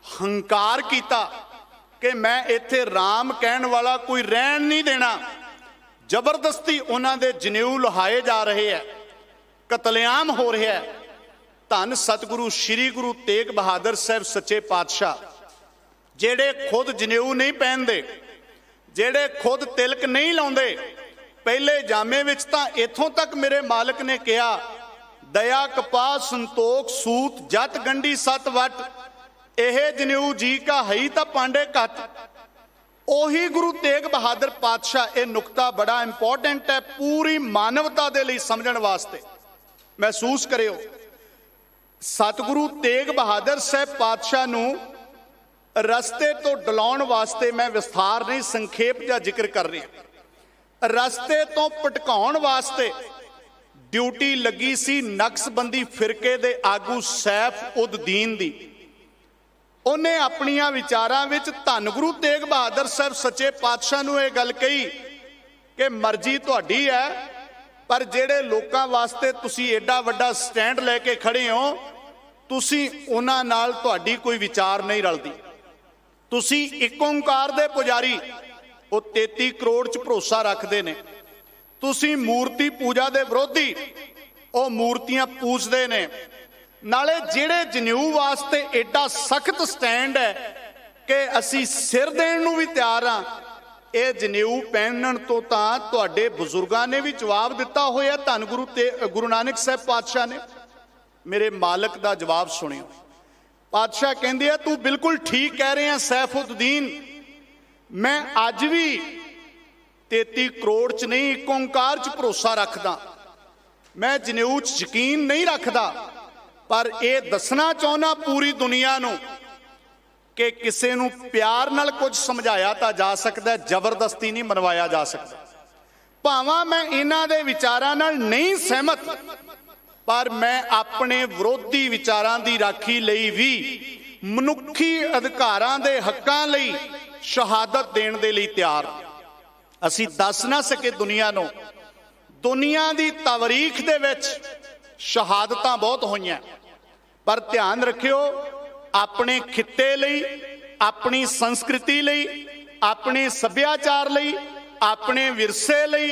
हंकार किया कि मैं इत्थे राम कहण वाला कोई रहन नहीं देना, जबरदस्ती उन्हां दे जनेऊ लहाए जा रहे हैं, कतलेआम हो रहा है। धन सतगुरु श्री गुरु तेग बहादुर साहब सच्चे पातशाह, जेड़े खुद जनेऊ नहीं पहनते, जेड़े खुद तिलक नहीं लाउंदे, पहले जामे विच तां इथों तक मेरे मालिक ने कहा, दया कपाह संतोख सूत जत गंढी सत वट, यह जनेऊ जी का हई तां पांडे घट। ओही गुरु तेग बहादुर पातशाह, यह नुकता बड़ा इंपॉर्टेंट है पूरी मानवता दे लई समझण वास्ते, महसूस करियो। सतगुरु तेग बहादुर साहब पातशाह नूं रस्ते तो डलाउण वास्ते, मैं विस्तार नहीं संखेप जा जिक्र कर रहा, रस्ते तो भटकाउण वास्ते ड्यूटी लगी सी नक्सबंदी फिरके दे आगू सैफ उद दीन दी। उन्हें अपनियां विचारां विच धन गुरु तेग बहादुर साहब सच्चे पातशाह नूं यह गल कही कि मर्जी तुहाडी है, पर जेड़े लोकां वास्ते तुसी एडा वड्डा स्टैंड लैके खड़े हो, तुसी उन्हां नाल तुहाडी कोई विचार नहीं रलदी। तुसी एक ओंकार दे पुजारी, वो 33 करोड़ च भरोसा रखते ने। तुसी मूर्ति पूजा दे विरोधी, वो मूर्तियां पूजते ने। नाले जेड़े जनेऊ वास्ते एडा सख्त स्टैंड है कि असी सिर देण नूं भी तैयार हाँ, ये जनेऊ पहनण तो तां तुहाडे बजुर्गां ने भी जवाब दिता होया। धन गुरु नानक साहब पातशाह ने मेरे मालिक दा जवाब सुनियो। पातशाह कहंदे आ, तू बिल्कुल ठीक कह रहे हैं सैफुद्दीन, मैं अज भी 33 करोड़ च नहीं एक ओंकार च भरोसा रखदा, मैं जनेऊ च यकीन नहीं रखदा, पर यह दसना चाहना पूरी दुनिया नूं कि किसी नूं प्यार नाल कुछ समझाया तो जा सकता है, जबरदस्ती नहीं मनवाया जा सकता। भावां मैं इन्हां दे विचारां नाल नहीं सहमत, पर मैं अपने विरोधी विचारां दी राखी लई भी मनुखी अधिकारां दे हक्कां लई शहादत देण दे लई तैयार। असी दस ना सके दुनिया नूं, दुनिया दी तारीख दे विच शहादतां बहुत होईयां, पर ध्यान रखियो अपने खिते लई, अपनी संस्कृति लई, अपने सभ्याचार लई, अपने विरसे लई,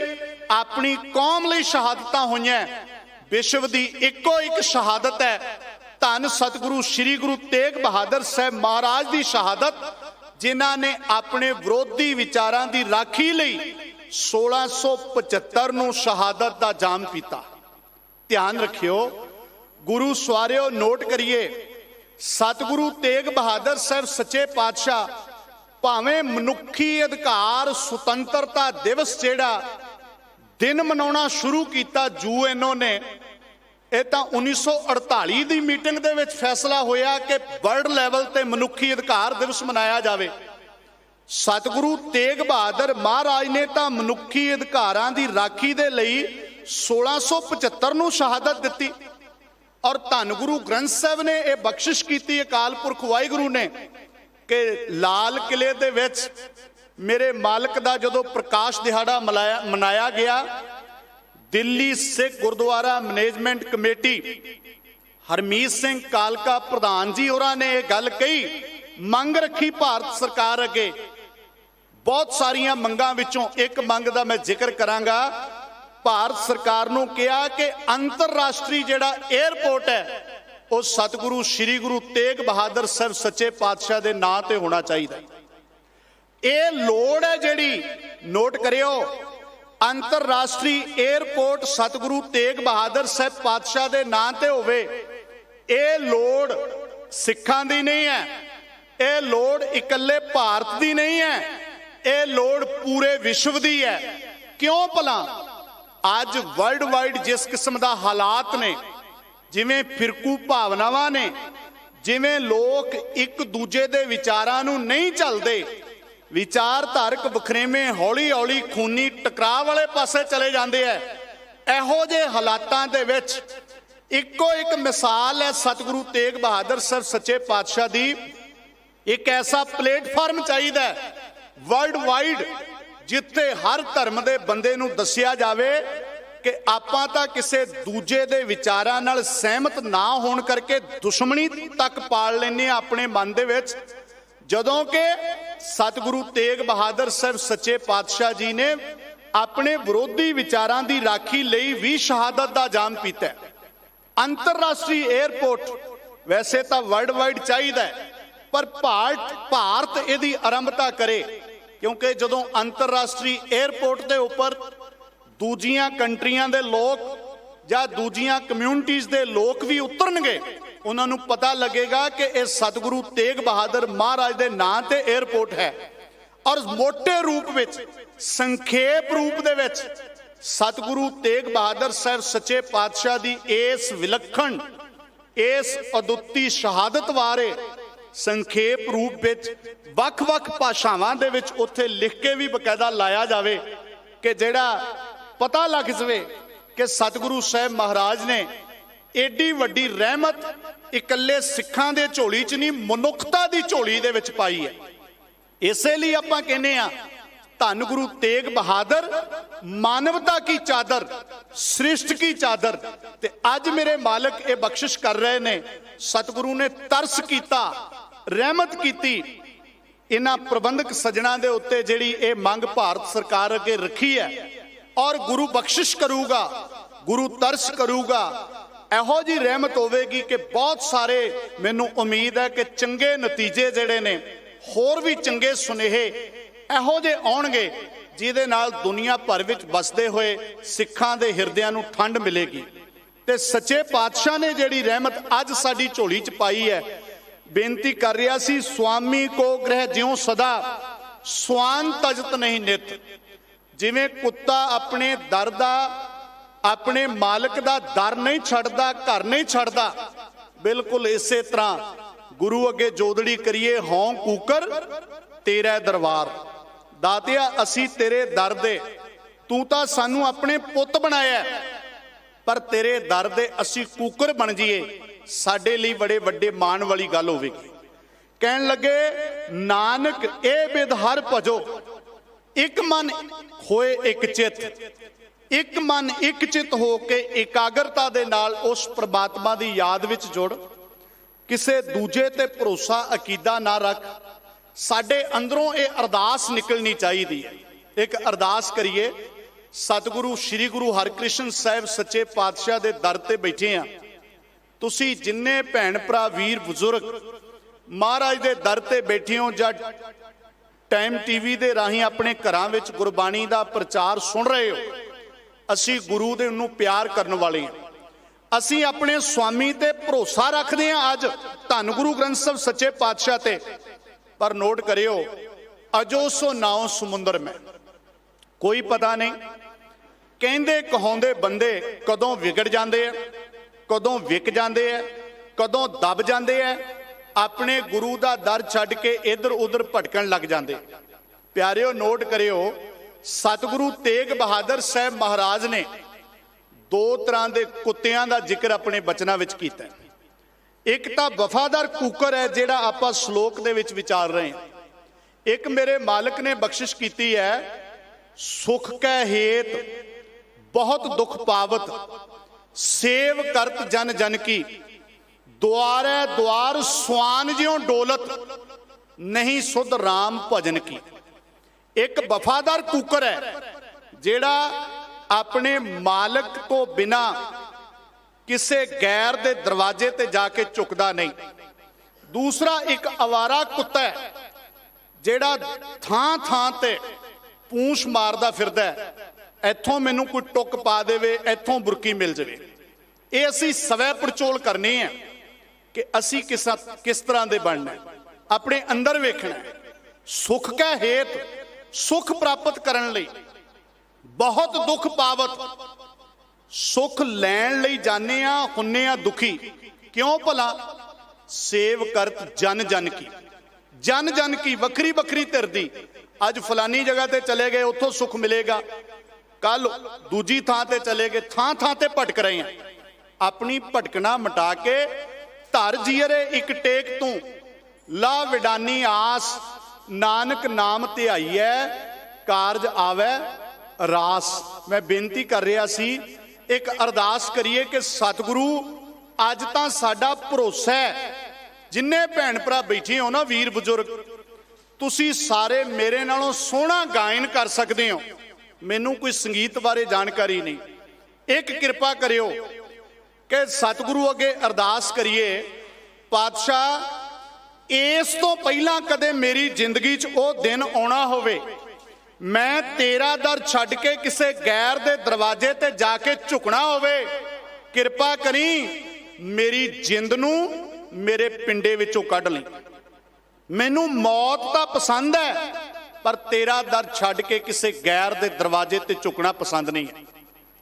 अपनी कौम लई शहादतां होईयां। विश्व दी इको एक शहादत है धन सतगुरु श्री गुरु तेग बहादुर साहब महाराज की शहादत, जिन्हां ने अपने विरोधी विचारां की राखी लई 1675 नूं शहादत का जाम पीता। ध्यान रखियो गुरु सवारियो, नोट करिए, सतगुरु तेग बहादुर साहब सच्चे पातशाह भावें मनुखी अधिकार सुतंत्रता दिवस जेड़ा दिन मनाउणा शुरू किया UN ने, यह तो 1948 की मीटिंग दे विच फैसला होया कि वर्ल्ड लैवल ते मनुखी अधिकार दिवस मनाया जाए। सतगुरु तेग बहादुर महाराज ने तो मनुखी अधिकारां दी राखी दे लई 1675 नूं शहादत दिती, और धन गुरु ग्रंथ साहब ने यह बख्शिश की अकाल पुरख वाहिगुरू ने कि लाल किले दे विच मेरे मालिक दा जदों प्रकाश दिहाड़ा मनाया गया, दिल्ली सिख गुरुद्वारा मैनेजमेंट कमेटी हरमीत सिंह कालका प्रधान जी होरां ने यह गल कही, मंग रखी भारत सरकार अगे। बहुत सारिया मंगां विचों एक मंग दा मैं जिक्र करांगा। भारत सरकार नूं कहा कि अंतरराष्ट्रीय जिहड़ा एयरपोर्ट है वो सतगुरु श्री गुरु तेग बहादुर साहब सच्चे पातशाह के नां ते होना चाहिए। ये लोड़ है जिहड़ी, नोट करियो, अंतरराष्ट्रीय एयरपोर्ट सतगुरु तेग बहादुर साहब पातशाह के नां ते होवे। ये लोड़ सिखां दी नहीं है, ये लोड़ इकल्ले भारत दी नहीं है, ये लोड़ पूरे विश्व दी है। क्यों भला? अज वर्ल्ड वाइड जिस किस्म का हालात ने, जिवें फिरकू भावनावां ने, जिवें लोग एक दूजे दे विचारां नूं नहीं चलदे, विचारधारक वखरेवें हौली हौली खूनी टकराव वाले पासे चले जाते हैं। इहो जे हालातां दे विच इको एक मिसाल है सतगुरु तेग बहादुर साहब सच्चे पातशाह दी। एक ऐसा प्लेटफार्म चाहिए ਵਰਲਡ ਵਾਈਡ ਜਿੱਥੇ ਹਰ ਧਰਮ ਦੇ ਬੰਦੇ ਨੂੰ ਦੱਸਿਆ ਜਾਵੇ ਕਿ ਆਪਾਂ ਤਾਂ ਕਿਸੇ ਦੂਜੇ ਦੇ ਵਿਚਾਰਾਂ ਨਾਲ ਸਹਿਮਤ ਨਾ ਹੋਣ ਕਰਕੇ ਦੁਸ਼ਮਣੀ ਤੱਕ ਪਾਲ ਲੈਂਦੇ ਆ ਆਪਣੇ ਮਨ ਦੇ ਵਿੱਚ, ਜਦੋਂ ਕਿ ਸਤਿਗੁਰੂ ਤੇਗ ਬਹਾਦਰ ਸਾਹਿਬ ਸੱਚੇ ਪਾਤਸ਼ਾਹ ਜੀ ਨੇ ਆਪਣੇ ਵਿਰੋਧੀ ਵਿਚਾਰਾਂ ਦੀ ਰਾਖੀ ਲਈ ਵੀ ਸ਼ਹਾਦਤ ਦਾ ਜਾਮ ਪੀਤਾ। ਅੰਤਰਰਾਸ਼ਟਰੀ 에ਅਰਪੋਰਟ ਵੈਸੇ ਤਾਂ ਵਰਲਡ ਵਾਈਡ ਚਾਹੀਦਾ ਹੈ, ਪਰ ਭਾਰਤ ਇਹਦੀ ਆਰੰਭਤਾ ਕਰੇ, ਕਿਉਂਕਿ ਜਦੋਂ ਅੰਤਰਰਾਸ਼ਟਰੀ 에ਅਰਪੋਰਟ ਦੇ ਉੱਪਰ ਦੂਜੀਆਂ ਕੰਟਰੀਆਂ ਦੇ ਲੋਕ ਜਾਂ ਦੂਜੀਆਂ ਕਮਿਊਨਿਟੀਜ਼ ਦੇ ਲੋਕ ਵੀ ਉਤਰਨਗੇ, ਉਹਨਾਂ ਨੂੰ ਪਤਾ ਲੱਗੇਗਾ ਕਿ ਇਹ ਸਤਿਗੁਰੂ ਤੇਗ ਬਹਾਦਰ ਮਹਾਰਾਜ ਦੇ ਨਾਂ ਤੇ 에ਅਰਪੋਰਟ ਹੈ। ਔਰ ਮੋٹے ਰੂਪ ਵਿੱਚ, ਸੰਖੇਪ ਰੂਪ ਦੇ ਵਿੱਚ ਸਤਿਗੁਰੂ ਤੇਗ ਬਹਾਦਰ ਸਾਹਿਬ ਸੱਚੇ ਪਾਤਸ਼ਾਹ ਦੀ ਇਸ ਵਿਲੱਖਣ, ਇਸ ਅਦੁੱਤੀ ਸ਼ਹਾਦਤ ਬਾਰੇ ਸੰਖੇਪ ਰੂਪ ਵਿੱਚ ਵੱਖ-ਵੱਖ ਭਾਸ਼ਾਵਾਂ ਦੇ ਵਿੱਚ ਉੱਥੇ ਲਿਖ ਕੇ ਵੀ ਬਕਾਇਦਾ ਲਾਇਆ ਜਾਵੇ ਕਿ ਜਿਹੜਾ ਪਤਾ ਲੱਗ ਜਾਵੇ ਕਿ ਸਤਿਗੁਰੂ ਸਾਹਿਬ ਮਹਾਰਾਜ ਨੇ ਏਡੀ ਵੱਡੀ ਰਹਿਮਤ ਇਕੱਲੇ ਸਿੱਖਾਂ ਦੇ ਝੋਲੀ 'ਚ ਨਹੀਂ, ਮਨੁੱਖਤਾ ਦੀ ਝੋਲੀ ਦੇ ਵਿੱਚ ਪਾਈ ਹੈ। ਇਸੇ ਲਈ ਆਪਾਂ ਕਹਿੰਦੇ ਆ ਧੰਨ ਗੁਰੂ ਤੇਗ ਬਹਾਦਰ ਮਾਨਵਤਾ ਕੀ ਚਾਦਰ, ਸ੍ਰਿਸ਼ਟ ਕੀ ਚਾਦਰ। ਤੇ ਅੱਜ ਮੇਰੇ ਮਾਲਕ ਇਹ ਬਖਸ਼ਿਸ਼ ਕਰ ਰਹੇ ਨੇ, ਸਤਿਗੁਰੂ ਨੇ ਤਰਸ ਕੀਤਾ, ਰਹਿਮਤ ਕੀਤੀ ਇਹਨਾਂ ਪ੍ਰਬੰਧਕ ਸੱਜਣਾ ਦੇ ਉੱਤੇ, ਜਿਹੜੀ ਇਹ ਮੰਗ ਭਾਰਤ ਸਰਕਾਰ ਅੱਗੇ ਰੱਖੀ ਹੈ। ਔਰ ਗੁਰੂ ਬਖਸ਼ਿਸ਼ ਕਰੂਗਾ, ਗੁਰੂ ਤਰਸ ਕਰੂਗਾ, ਇਹੋ ਜੀ ਰਹਿਮਤ ਹੋਵੇਗੀ ਕਿ ਬਹੁਤ ਸਾਰੇ, ਮੈਨੂੰ ਉਮੀਦ ਹੈ ਕਿ ਚੰਗੇ ਨਤੀਜੇ ਜਿਹੜੇ ਨੇ, ਹੋਰ ਵੀ ਚੰਗੇ ਸੁਨੇਹੇ ਇਹੋ ਜਿਹੇ ਆਉਣਗੇ ਜਿਹਦੇ ਨਾਲ ਦੁਨੀਆ ਭਰ ਵਿੱਚ ਵਸਦੇ ਹੋਏ ਸਿੱਖਾਂ ਦੇ ਹਿਰਦਿਆਂ ਨੂੰ ਠੰਡ ਮਿਲੇਗੀ। ਤੇ ਸੱਚੇ ਪਾਤਸ਼ਾਹ ਨੇ ਜਿਹੜੀ ਰਹਿਮਤ ਅੱਜ ਸਾਡੀ ਝੋਲੀ 'ਚ ਪਾਈ ਹੈ, ਬੇਨਤੀ ਕਰ ਰਿਹਾ ਸੀ, ਸੁਆਮੀ ਕੋ ਗ੍ਰਹਿ ਜਿਉ ਸਦਾ ਸਵਾਨ ਤਜਤ ਨਹੀਂ ਨਿਤ। ਜਿਵੇਂ ਕੁੱਤਾ ਆਪਣੇ ਦਰ ਦਾ, ਆਪਣੇ ਮਾਲਕ ਦਾ ਦਰ ਨਹੀਂ ਛੱਡਦਾ, ਘਰ ਨਹੀਂ ਛੱਡਦਾ, ਬਿਲਕੁਲ ਇਸੇ ਤਰ੍ਹਾਂ ਗੁਰੂ ਅੱਗੇ ਜੋਦੜੀ ਕਰੀਏ, ਹਉ ਕੂਕਰ ਤੇਰਾ ਦਰਬਾਰ। ਦਾਤਿਆ ਅਸੀਂ ਤੇਰੇ ਦਰ ਦੇ, ਤੂੰ ਤਾਂ ਸਾਨੂੰ ਆਪਣੇ ਪੁੱਤ ਬਣਾਇਆ, ਪਰ ਤੇਰੇ ਦਰ ਦੇ ਅਸੀਂ ਕੂਕਰ ਬਣ ਜਾਈਏ, ਸਾਡੇ ਲਈ ਬੜੇ ਵੱਡੇ ਮਾਣ ਵਾਲੀ ਗੱਲ ਹੋਵੇਗੀ। ਕਹਿਣ ਲੱਗੇ ਨਾਨਕ ਇਹ ਬਿਦ ਹਰ ਭਜੋ, ਇੱਕ ਮਨ ਹੋਏ ਇੱਕ ਚਿੱਤ, ਇੱਕ ਮਨ ਇੱਕ ਚਿੱਤ ਹੋ ਕੇ ਇਕਾਗਰਤਾ ਦੇ ਨਾਲ ਉਸ ਪ੍ਰਮਾਤਮਾ ਦੀ ਯਾਦ ਵਿੱਚ ਜੁੜ, ਕਿਸੇ ਦੂਜੇ ਤੇ ਭਰੋਸਾ ਅਕੀਦਾ ਨਾ ਰੱਖ। ਸਾਡੇ ਅੰਦਰੋਂ ਇਹ ਅਰਦਾਸ ਨਿਕਲਣੀ ਚਾਹੀਦੀ ਹੈ। ਇੱਕ ਅਰਦਾਸ ਕਰੀਏ, ਸਤਿਗੁਰੂ ਸ੍ਰੀ ਗੁਰੂ ਹਰਕ੍ਰਿਸ਼ਨ ਸਾਹਿਬ ਸੱਚੇ ਪਾਤਸ਼ਾਹ ਦੇ ਦਰ ਤੇ ਬੈਠੇ ਆ, ਤੁਸੀਂ ਜਿੰਨੇ ਭੈਣ ਭਰਾ ਵੀਰ ਬਜ਼ੁਰਗ ਮਹਾਰਾਜ ਦੇ ਦਰ ਤੇ ਬੈਠੇ ਹੋ ਜਾਂ ਟਾਈਮ ਟੀਵੀ ਦੇ ਰਾਹੀਂ ਆਪਣੇ ਘਰਾਂ ਵਿੱਚ ਗੁਰਬਾਣੀ ਦਾ ਪ੍ਰਚਾਰ ਸੁਣ ਰਹੇ ਹੋ, ਅਸੀਂ ਗੁਰੂ ਦੇ ਨੂੰ ਪਿਆਰ ਕਰਨ ਵਾਲੇ ਹਾਂ। ਅਸੀਂ ਆਪਣੇ ਸੁਆਮੀ ਤੇ ਭਰੋਸਾ ਰੱਖਦੇ ਹਾਂ ਅੱਜ ਧੰਨ ਗੁਰੂ ਗ੍ਰੰਥ ਸਾਹਿਬ ਸੱਚੇ ਪਾਤਸ਼ਾਹ ਤੇ। ਪਰ ਨੋਟ ਕਰਿਓ, ਅਜੋ ਸੋ ਨਾਉ ਸਮੁੰਦਰ ਮੈਂ, ਕੋਈ ਪਤਾ ਨਹੀਂ। ਕਹਿੰਦੇ ਕਹਾਉਂਦੇ ਬੰਦੇ ਕਦੋਂ ਵਿਗੜ ਜਾਂਦੇ ਆ, ਕਦੋਂ ਵਿਕ ਜਾਂਦੇ ਆ, ਕਦੋਂ ਦਬ ਜਾਂਦੇ ਆ, ਆਪਣੇ ਗੁਰੂ ਦਾ ਦਰ ਛੱਡ ਕੇ ਇੱਧਰ ਉੱਧਰ ਭਟਕਣ ਲੱਗ ਜਾਂਦੇ। ਪਿਆਰਿਓ ਨੋਟ ਕਰਿਓ, ਸਤਿਗੁਰੂ ਤੇਗ ਬਹਾਦਰ ਸਾਹਿਬ ਮਹਾਰਾਜ ਨੇ ਦੋ ਤਰ੍ਹਾਂ ਦੇ ਕੁੱਤਿਆਂ ਦਾ ਜ਼ਿਕਰ ਆਪਣੇ ਬਚਨਾਂ ਵਿੱਚ ਕੀਤਾ। ਇੱਕ ਤਾਂ ਵਫਾਦਾਰ ਕੂਕਰ ਹੈ ਜਿਹੜਾ ਆਪਾਂ ਸ਼ਲੋਕ ਦੇ ਵਿੱਚ ਵਿਚਾਰ ਰਹੇ ਹਾਂ। ਇੱਕ ਮੇਰੇ ਮਾਲਕ ਨੇ ਬਖਸ਼ਿਸ਼ ਕੀਤੀ ਹੈ, ਸੁਖ ਕੈ ਹੇਤ ਬਹੁਤ ਦੁੱਖ ਪਾਵਤ, ਸੇਵ ਕਰਤ ਜਨ ਜਨ ਕੀ, ਦੁਆਰੈ ਦੁਆਰ ਸਵਾਨ ਜਿਉ ਡੋਲਤ, ਨਹੀਂ ਸੁਧ ਰਾਮ ਭਜਨ ਕੀ। ਇੱਕ ਵਫਾਦਾਰ ਕੂਕਰ ਹੈ ਜਿਹੜਾ ਆਪਣੇ ਮਾਲਕ ਤੋਂ ਬਿਨਾ ਕਿਸੇ ਗੈਰ ਦੇ ਦਰਵਾਜ਼ੇ ਤੇ ਜਾ ਕੇ ਝੁਕਦਾ ਨਹੀਂ। ਦੂਸਰਾ ਇੱਕ ਅਵਾਰਾ ਕੁੱਤਾ ਹੈ ਜਿਹੜਾ ਥਾਂ ਥਾਂ ਤੇ ਪੂੰਛ ਮਾਰਦਾ ਫਿਰਦਾ ਹੈ, ਇੱਥੋਂ ਮੈਨੂੰ ਕੋਈ ਟੁੱਕ ਪਾ ਦੇਵੇ, ਇੱਥੋਂ ਬੁਰਕੀ ਮਿਲ ਜਾਵੇ। ਇਹ ਅਸੀਂ ਸਵੈ ਪੜਚੋਲ ਕਰਨੀ ਹੈ ਕਿ ਅਸੀਂ ਕਿਸ ਤਰ੍ਹਾਂ ਦੇ ਬਣਨਾ, ਆਪਣੇ ਅੰਦਰ ਵੇਖਣਾ। ਸੁਖ ਕੈ ਹੇਤ, ਸੁਖ ਪ੍ਰਾਪਤ ਕਰਨ ਲਈ ਬਹੁਤ ਦੁੱਖ ਪਾਵਤ, ਸੁਖ ਲੈਣ ਲਈ ਜਾਣੇ ਆ, ਹੁੰਨੇ ਆ ਦੁਖੀ। ਕਿਉਂ ਭਲਾ? ਸੇਵ ਕਰਤ ਜਨ ਜਨ ਕੀ, ਜਨ ਜਨ ਕੀ ਵੱਖਰੀ ਵੱਖਰੀ ਧਿਰ ਦੀ। ਅੱਜ ਫਲਾਨੀ ਜਗ੍ਹਾ ਤੇ ਚਲੇ ਗਏ, ਉੱਥੋਂ ਸੁਖ ਮਿਲੇਗਾ, ਕੱਲ ਦੂਜੀ ਥਾਂ ਤੇ ਚਲੇ ਗਏ, ਥਾਂ ਥਾਂ ਤੇ ਭਟਕ ਰਹੇ ਆ। ਆਪਣੀ ਭਟਕਣਾ ਮਿਟਾ ਕੇ ਧਰ ਜੀਅਰੇ ਇੱਕ ਟੇਕ ਤੂੰ, ਲਾ ਵਿਡਾਨੀ ਆਸ नानक नाम ध्याईऐ कारज आवे रास। मैं बेनती कर रहा सी एक अरदास करिए कि सतगुरु अज तां साडा भरोसा है, जिन्ने भैन भरा बैठे हो ना वीर बजुर्ग, तुसी सारे मेरे नालों सोहना गायन कर सकते हो। मैनू कोई संगीत बारे जानकारी नहीं। एक कृपा करियो कि सतगुरु अगे अरदास करिए, पातशाह इस तो पहला कदे मेरी जिंदगी च वो दिन आना होवे मैं तेरा दर छड्ड के किसे गैर दे दरवाजे ते जाके झुकना होवे, किरपा करी मेरी जिंद नू मेरे पिंडे विचों कढ लई। मैनू मौत तां पसंद है पर तेरा दर छड्ड के किसे गैर दे दरवाजे ते झुकना पसंद नहीं है।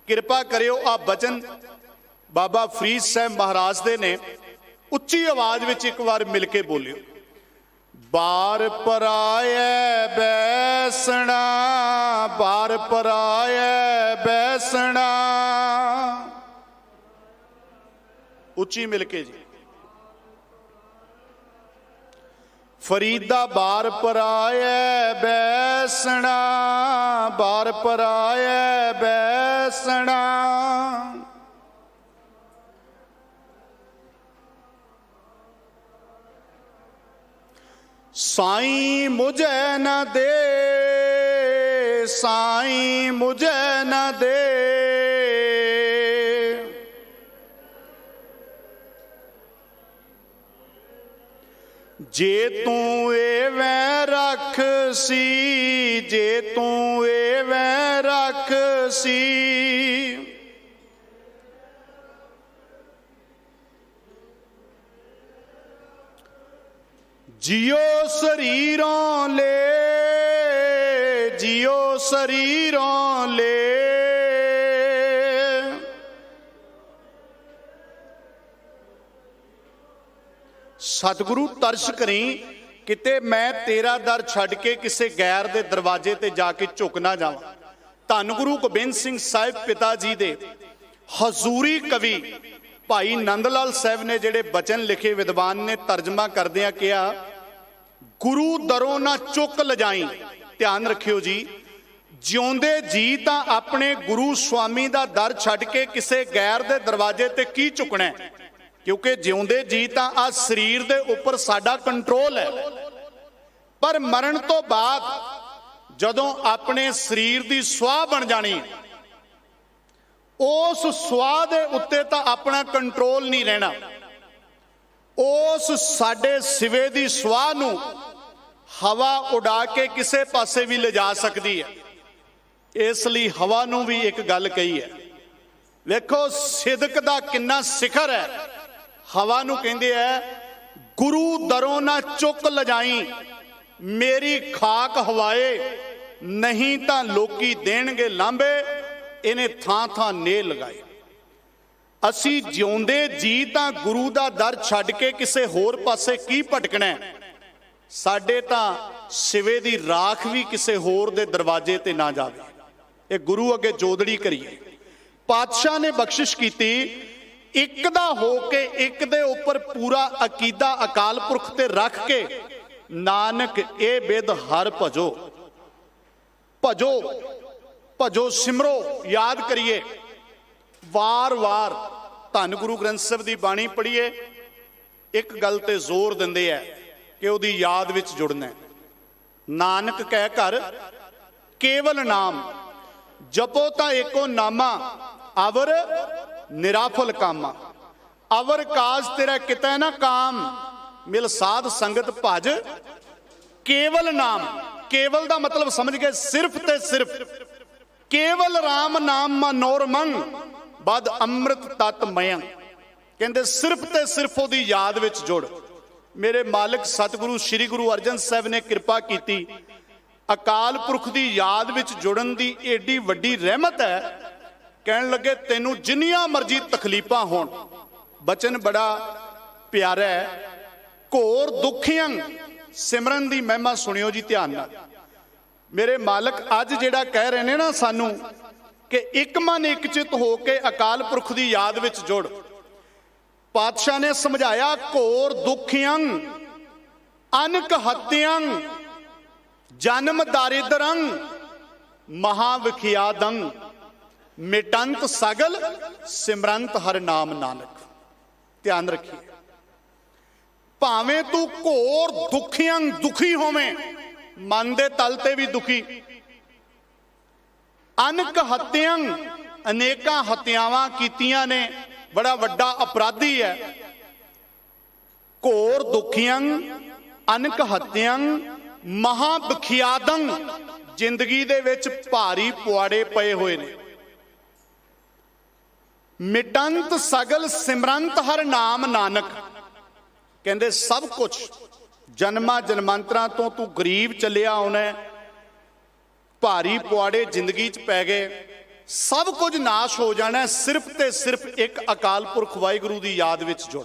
किरपा करियो आ बचन बाबा फरीद साहब महाराज दे ने उच्ची आवाज विच एक बार मिल के बोलियो। बार पराए बैसना, बार पराए बैसना, उच्ची मिल के जी। फरीदा बार पराए बैसना, बार पराए बैसना, साईं मुझे न दे, साईं मुझे न दे, जे तू एवें रख सी, जे तू एवें रख सी, जियो शरीरों ले, जियो शरीरों ले, सतगुरु तरस करी किते मैं तेरा दर छड्ड के किसे गैर दे दरवाजे ते जाके झुक ना जावां। धन गुरु गोबिंद सिंह साहिब पिता जी दे हजूरी कवि भाई नंद लाल साहब ने जिहड़े बचन लिखे, विद्वान ने तर्जमा करदियां कहा, गुरु दरों ना चुक लजाई। ध्यान रखियो जी, जिउंदे जी तां अपने गुरु स्वामी दा दर छड्ड के किसे गैर दे दरवाजे ते की झुकना है, क्योंकि जिउंदे जी तां आ शरीर दे उपर साडा कंट्रोल है। पर मरण तो बाद जदों अपने शरीर दी स्वाह बन जानी, उस स्वाह दे उत्ते तां अपना कंट्रोल नहीं रहना। उस साडे सिवे दी स्वाह नू हवा उड़ा के किसे पासे भी ले जा सकती है। इसलिए हवा नू भी एक गल कही है, देखो सिदक दा किन्ना सिखर है। हवा नू कहंदे है, गुरु दरों ना चुक लजाई, मेरी खाक हवाए, नहीं तां लोकी देणगे लांबे, इन्हें थां थां ने लगाए। असी जिउंदे जी तां गुरु दा दर छड्ड के किसे होर पासे की भटकना है। साडे तां सिवे दी राख भी किसे होर दे दरवाजे ते ना जावे। ये गुरु अगे जोदड़ी करिए। पातशाह ने बख्शिश कीती, एक दा हो के एक दे उपर पूरा अकीदा अकाल पुरख ते रख के, नानक ए बिद हर भजो, भजो भजो सिमरो, याद करिए वार वार। धन गुरु ग्रंथ साहिब दी बाणी पढ़िए, एक गल ते जोर दिंदे है कि उहदी याद विच जुड़ना है। नानक कह कर केवल नाम जपो तां एको नामा, अवर निराफल कामा, अवर काज तेरा कितै ना काम, मिल साध संगत भज केवल नाम। केवल दा मतलब समझ गए सिर्फ ते सिर्फ। केवल राम नाम मनोर मंग, बद अमृत तत् मयंग। कहते सिर्फ ते सिर्फ उहदी याद विच जुड़। मेरे मालिक सतगुरु श्री गुरु अर्जन साहब ने कृपा की, अकाल पुरख की याद विच जुड़न की एडी वड्डी रहमत है। कहन लगे तेनू जिन्नियां मर्जी तकलीफां होण, बचन बड़ा प्यारा है, घोर दुखियां सिमरन की महिमा सुनियो जी ध्यान नाल। मेरे मालिक अज जिहड़ा कह रहे ने ना सानू कि एक मन एक चित होके अकाल पुरख की याद विच जुड़। पातशाह ने समझाया, घोर दुखियां अनक हत्यां ਜਨਮ ਦਾਰਿਦਰੰ ਮਹਾਵਿਖਿਆਦੰ ਮਿਟੰਤ ਸਗਲ ਸਿਮਰੰਤ ਹਰ ਨਾਮ ਨਾਨਕ। ਧਿਆਨ ਰੱਖੀਏ, ਭਾਵੇਂ ਤੂੰ ਘੋਰ ਦੁਖੀਆਂ ਦੁਖੀ ਹੋਵੇਂ, ਮਨ ਦੇ ਤਲ ਤੇ ਵੀ ਦੁਖੀ, ਅਨਕ ਹੱਤਿਆਂ ਅਨੇਕਾਂ ਹੱਤਿਆਵਾਂ ਕੀਤੀਆਂ ਨੇ, ਬੜਾ ਵੱਡਾ ਅਪਰਾਧੀ ਹੈ। ਘੋਰ ਦੁਖੀਆਂ ਅਨਕ ਹੱਤਿਆਂ ਮਹਾਵਿਖਿਆਦੰ, ਜ਼ਿੰਦਗੀ ਦੇ ਵਿੱਚ ਭਾਰੀ ਪੁਆੜੇ ਪਏ ਹੋਏ ਨੇ। ਮਿਟੰਤ ਸਗਲ ਸਿਮਰੰਤ ਹਰ ਨਾਮ ਨਾਨਕ, ਕਹਿੰਦੇ ਸਭ ਕੁਝ ਜਨਮਾਂ ਜਨਮਾਂਤਰਾਂ ਤੋਂ ਤੂੰ ਗਰੀਬ ਚੱਲਿਆ ਆਉਣਾ, ਭਾਰੀ ਪੁਆੜੇ ਜ਼ਿੰਦਗੀ 'ਚ ਪੈ ਗਏ, ਸਭ ਕੁਝ ਨਾਸ਼ ਹੋ ਜਾਣਾ, ਸਿਰਫ ਤੇ ਸਿਰਫ ਇੱਕ ਅਕਾਲ ਪੁਰਖ ਵਾਹਿਗੁਰੂ ਦੀ ਯਾਦ ਵਿੱਚ ਜੁੜ।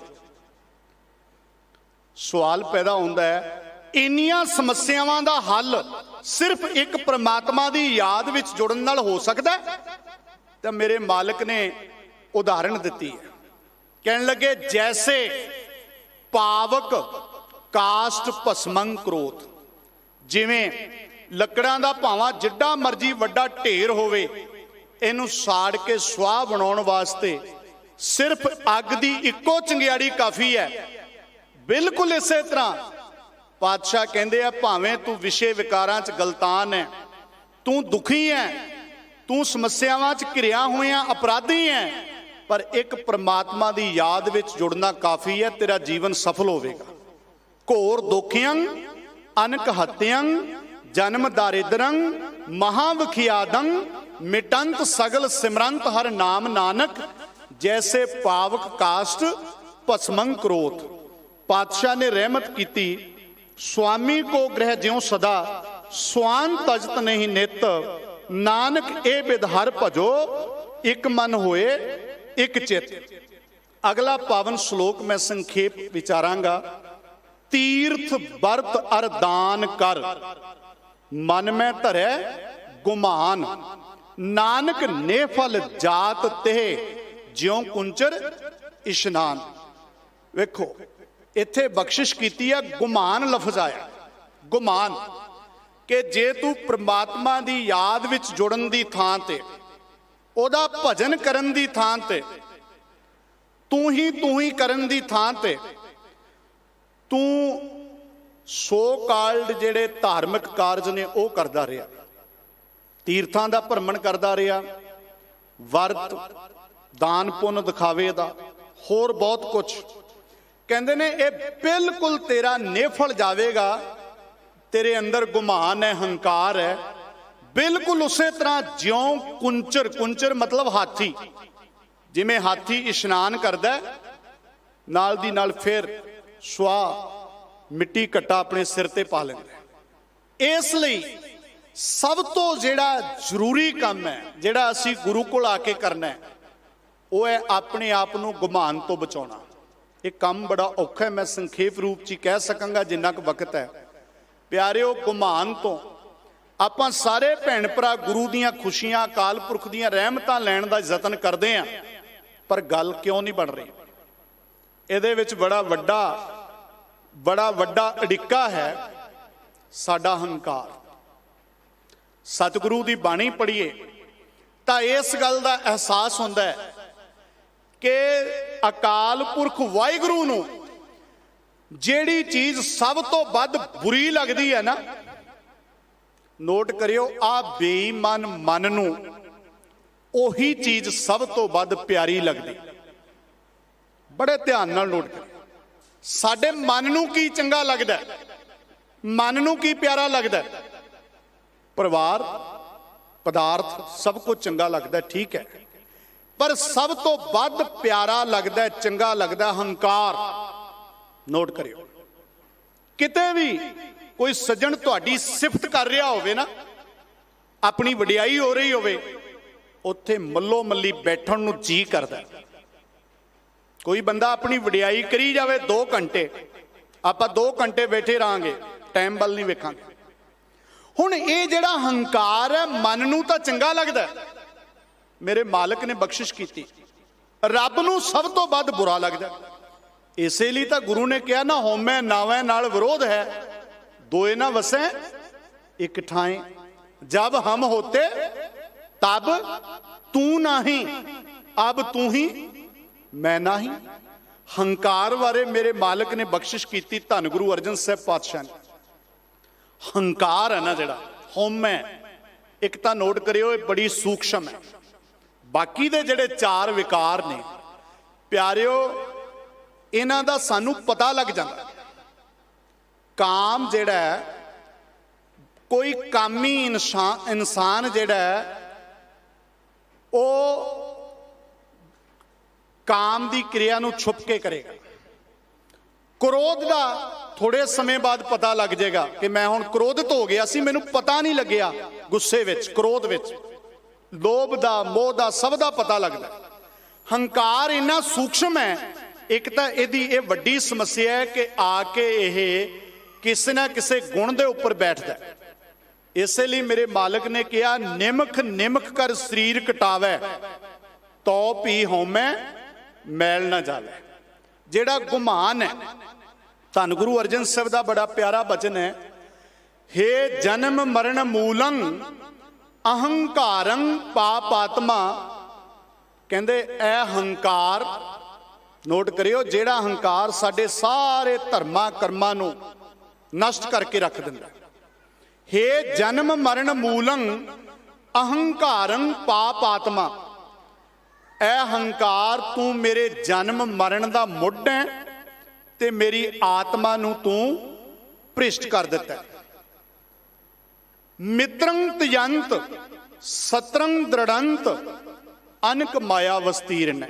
ਸਵਾਲ ਪੈਦਾ ਹੁੰਦਾ ਹੈ, ਇੰਨੀਆਂ ਸਮੱਸਿਆਵਾਂ ਦਾ ਹੱਲ ਸਿਰਫ ਇੱਕ ਪ੍ਰਮਾਤਮਾ ਦੀ ਯਾਦ ਵਿੱਚ ਜੁੜਨ ਨਾਲ ਹੋ ਸਕਦਾ? ਤਾਂ ਮੇਰੇ ਮਾਲਕ ਨੇ ਉਦਾਹਰਣ ਦਿੱਤੀ ਹੈ, ਕਹਿਣ ਲੱਗੇ ਜੈਸੇ ਪਾਵਕ ਕਾਸ਼ਟ ਭਸਮੰ ਕਰੋਤ, ਜਿਵੇਂ ਲੱਕੜਾਂ ਦਾ ਭਾਵਾਂ ਜਿੱਡਾ ਮਰਜੀ ਵੱਡਾ ਢੇਰ ਹੋਵੇ, ਇਹਨੂੰ ਸਾੜ ਕੇ ਸੁਆਹ ਬਣਾਉਣ ਵਾਸਤੇ ਸਿਰਫ ਅੱਗ ਦੀ ਇੱਕੋ ਚੰਗਿਆੜੀ ਕਾਫੀ ਹੈ। ਬਿਲਕੁਲ ਇਸੇ ਤਰ੍ਹਾਂ ਪਾਤਸ਼ਾਹ ਕਹਿੰਦੇ ਆ, ਭਾਵੇਂ ਤੂੰ ਵਿਸ਼ੇ ਵਿਕਾਰਾਂ 'ਚ ਗਲਤਾਨ ਹੈ, ਤੂੰ ਦੁਖੀ ਹੈ, ਤੂੰ ਸਮੱਸਿਆਵਾਂ 'ਚ ਘਿਰਿਆ ਹੋਇਆ ਅਪਰਾਧੀ ਹੈ, ਪਰ ਇੱਕ ਪ੍ਰਮਾਤਮਾ ਦੀ ਯਾਦ ਵਿੱਚ ਜੁੜਨਾ ਕਾਫੀ ਹੈ, ਤੇਰਾ ਜੀਵਨ ਸਫਲ ਹੋਵੇਗਾ। ਘੋਰ ਦੁਖੀਆਂ ਅਨਕ ਹੱਤਿਆਂ ਜਨਮ ਦਾਰਿਦਰੰ ਮਹਾਵਿਖਿਆਦੰ ਮਿਟੰਤ ਸਗਲ ਸਿਮਰੰਤ ਹਰ ਨਾਮ ਨਾਨਕ, ਜੈਸੇ ਪਾਵਕ ਕਾਸ਼ਟ ਭਸਮੰ ਕਰੋਤ। ਪਾਤਸ਼ਾਹ ਨੇ ਰਹਿਮਤ ਕੀਤੀ, स्वामी को गृह ज्यों सदा स्वान तजत नहीं नित, नानक ए बिधहर भजो एक मन होए एक चित। अगला पावन श्लोक मैं संखेप विचारांगा। तीर्थ बरत अर दान कर, मन में धरै गुमान, नानक नेफल जात ते ज्यों कुंचर इशनान। वेखो इत्थे बख्शिश कीती है, गुमान लफ्ज आया, गुमान कि जे तू परमात्मा दी याद विच जुड़न दी थां ते, ओदा भजन करन दी थां ते, तू ही करन दी थां ते तू सो काल्ड जेड़े धार्मिक कारज ने वो करदा रहा, तीर्थां दा भ्रमण करदा रहा, वर्त दान पुन दिखावे दा, होर बहुत कुछ। कहते ने ये बिल्कुल तेरा नेफल जाएगा, तेरे अंदर गुमान है, हंकार है, बिल्कुल उस तरह ज्यों कुंचर, कुंचर मतलब हाथी, जिमें हाथी इशनान करदा है, नाल दी नाल फिर सुआह मिट्टी कट्टा अपने सिर ते पा लैंदा है। इसलिए सब तो जिहड़ा जरूरी काम है, जिहड़ा असीं गुरु कोल आके करना है, वो है अपने आप नूं गुमान तो बचाउणा। एक काम बड़ा औखा है, मैं संखेप रूप च कह सकांगा जिन्ना क वक्त है। प्यारिओ, गुमान तो आपां सारे भैण भरा गुरु दीयां खुशियां, अकाल पुरख दीयां रहमतां लैण दा यतन करदे आ, पर गल क्यों नहीं बन रही? इहदे विच बड़ा वड्डा अड़िक्का है साडा हंकार। सतगुरु दी बाणी पढ़िए तां इस गल दा एहसास हुंदा है कि अकाल पुरख वाहिगुरू नूं जिहड़ी चीज सब तो वध बुरी लगदी है ना, नोट करियो, आ बेईमान मन नूं ओही चीज सब तो वध प्यारी लगदी। बड़े ध्यान नाल नोट करियो, साडे मन नूं की चंगा लगदा, मन नूं की प्यारा लगदा? परिवार, पदार्थ सब कुछ चंगा लगदा, ठीक है, पर सब तो वध प्यारा लगदा, चंगा लगदा हंकार। नोट करियो, किते भी कोई सज्जण तुहाडी सिफत कर रहा होवे ना, अपनी वडियाई हो रही होवे, उत्थे मल्लो मल्ली बैठण नूं जी करदा। कोई बंदा अपनी वडियाई करी जावे 2 घंटे, आपां 2 घंटे बैठे रहांगे, टाइम वल नहीं वेखांगे। हुण ये जिहड़ा हंकार है, मन नूं तां चंगा लगदा, मेरे मालिक ने बख्शिश की, रब नूं सब तो वध बुरा लगदा। इसलिए तो गुरु ने कहा ना, होमै नावै नाल विरोध है, दोए ना वसै एक ठाएं, जब हम होते तब तू नहीं, अब तू ही मैं नहीं। हंकार बारे मेरे मालिक ने बख्शिश की धन गुरु अर्जन साहब पातशाह ने। हंकार है ना जिहड़ा होम है, एक तो नोट करियो बड़ी सूक्ष्म है। बाकी दे जिहड़े चार विकार ने प्यारिओ, इन्हां दा सानू पता लग जाता। काम जिहड़ा है, कोई कामी इंसान जिहड़ा है वो काम की क्रिया नूं छुप के करेगा। क्रोध का थोड़े समय बाद पता लग जाएगा कि मैं हुण क्रोधित हो गया सी, मैनू पता नहीं लग्या। गुस्से विच, क्रोध विच, लोभ दा, मोह दा, सब दा पता लगदा। हंकार इन्ना सूक्ष्म है। एक तो यदी वड्डी समस्या है कि आके यह किसी ना किसी गुण के उपर बैठता है। इसलिए मेरे मालिक ने कहा, निमख निमख कर शरीर कटावै, तो पी होमै मैल ना जावे। जिहड़ा गुमान है, धन गुरु अर्जन साहब का बड़ा प्यारा वचन है, हे जन्म मरण मूलं अहंकारं पापात्मा। कहंदे ए हंकार, नोट करियो, जिहड़ा हंकार साडे सारे धर्मां कर्मां नूं नष्ट करके रख दिंदा। हे जन्म मरण मूलं अहंकारं पापात्मा। ए हंकार, तू मेरे जन्म मरण का मुੱਢ है ते मेरी आत्मा नूं तू भ्रिष्ट कर दिता है। मित्रं त्यंत सत्रं दृढ़ंत अनक माया वस्तीरन।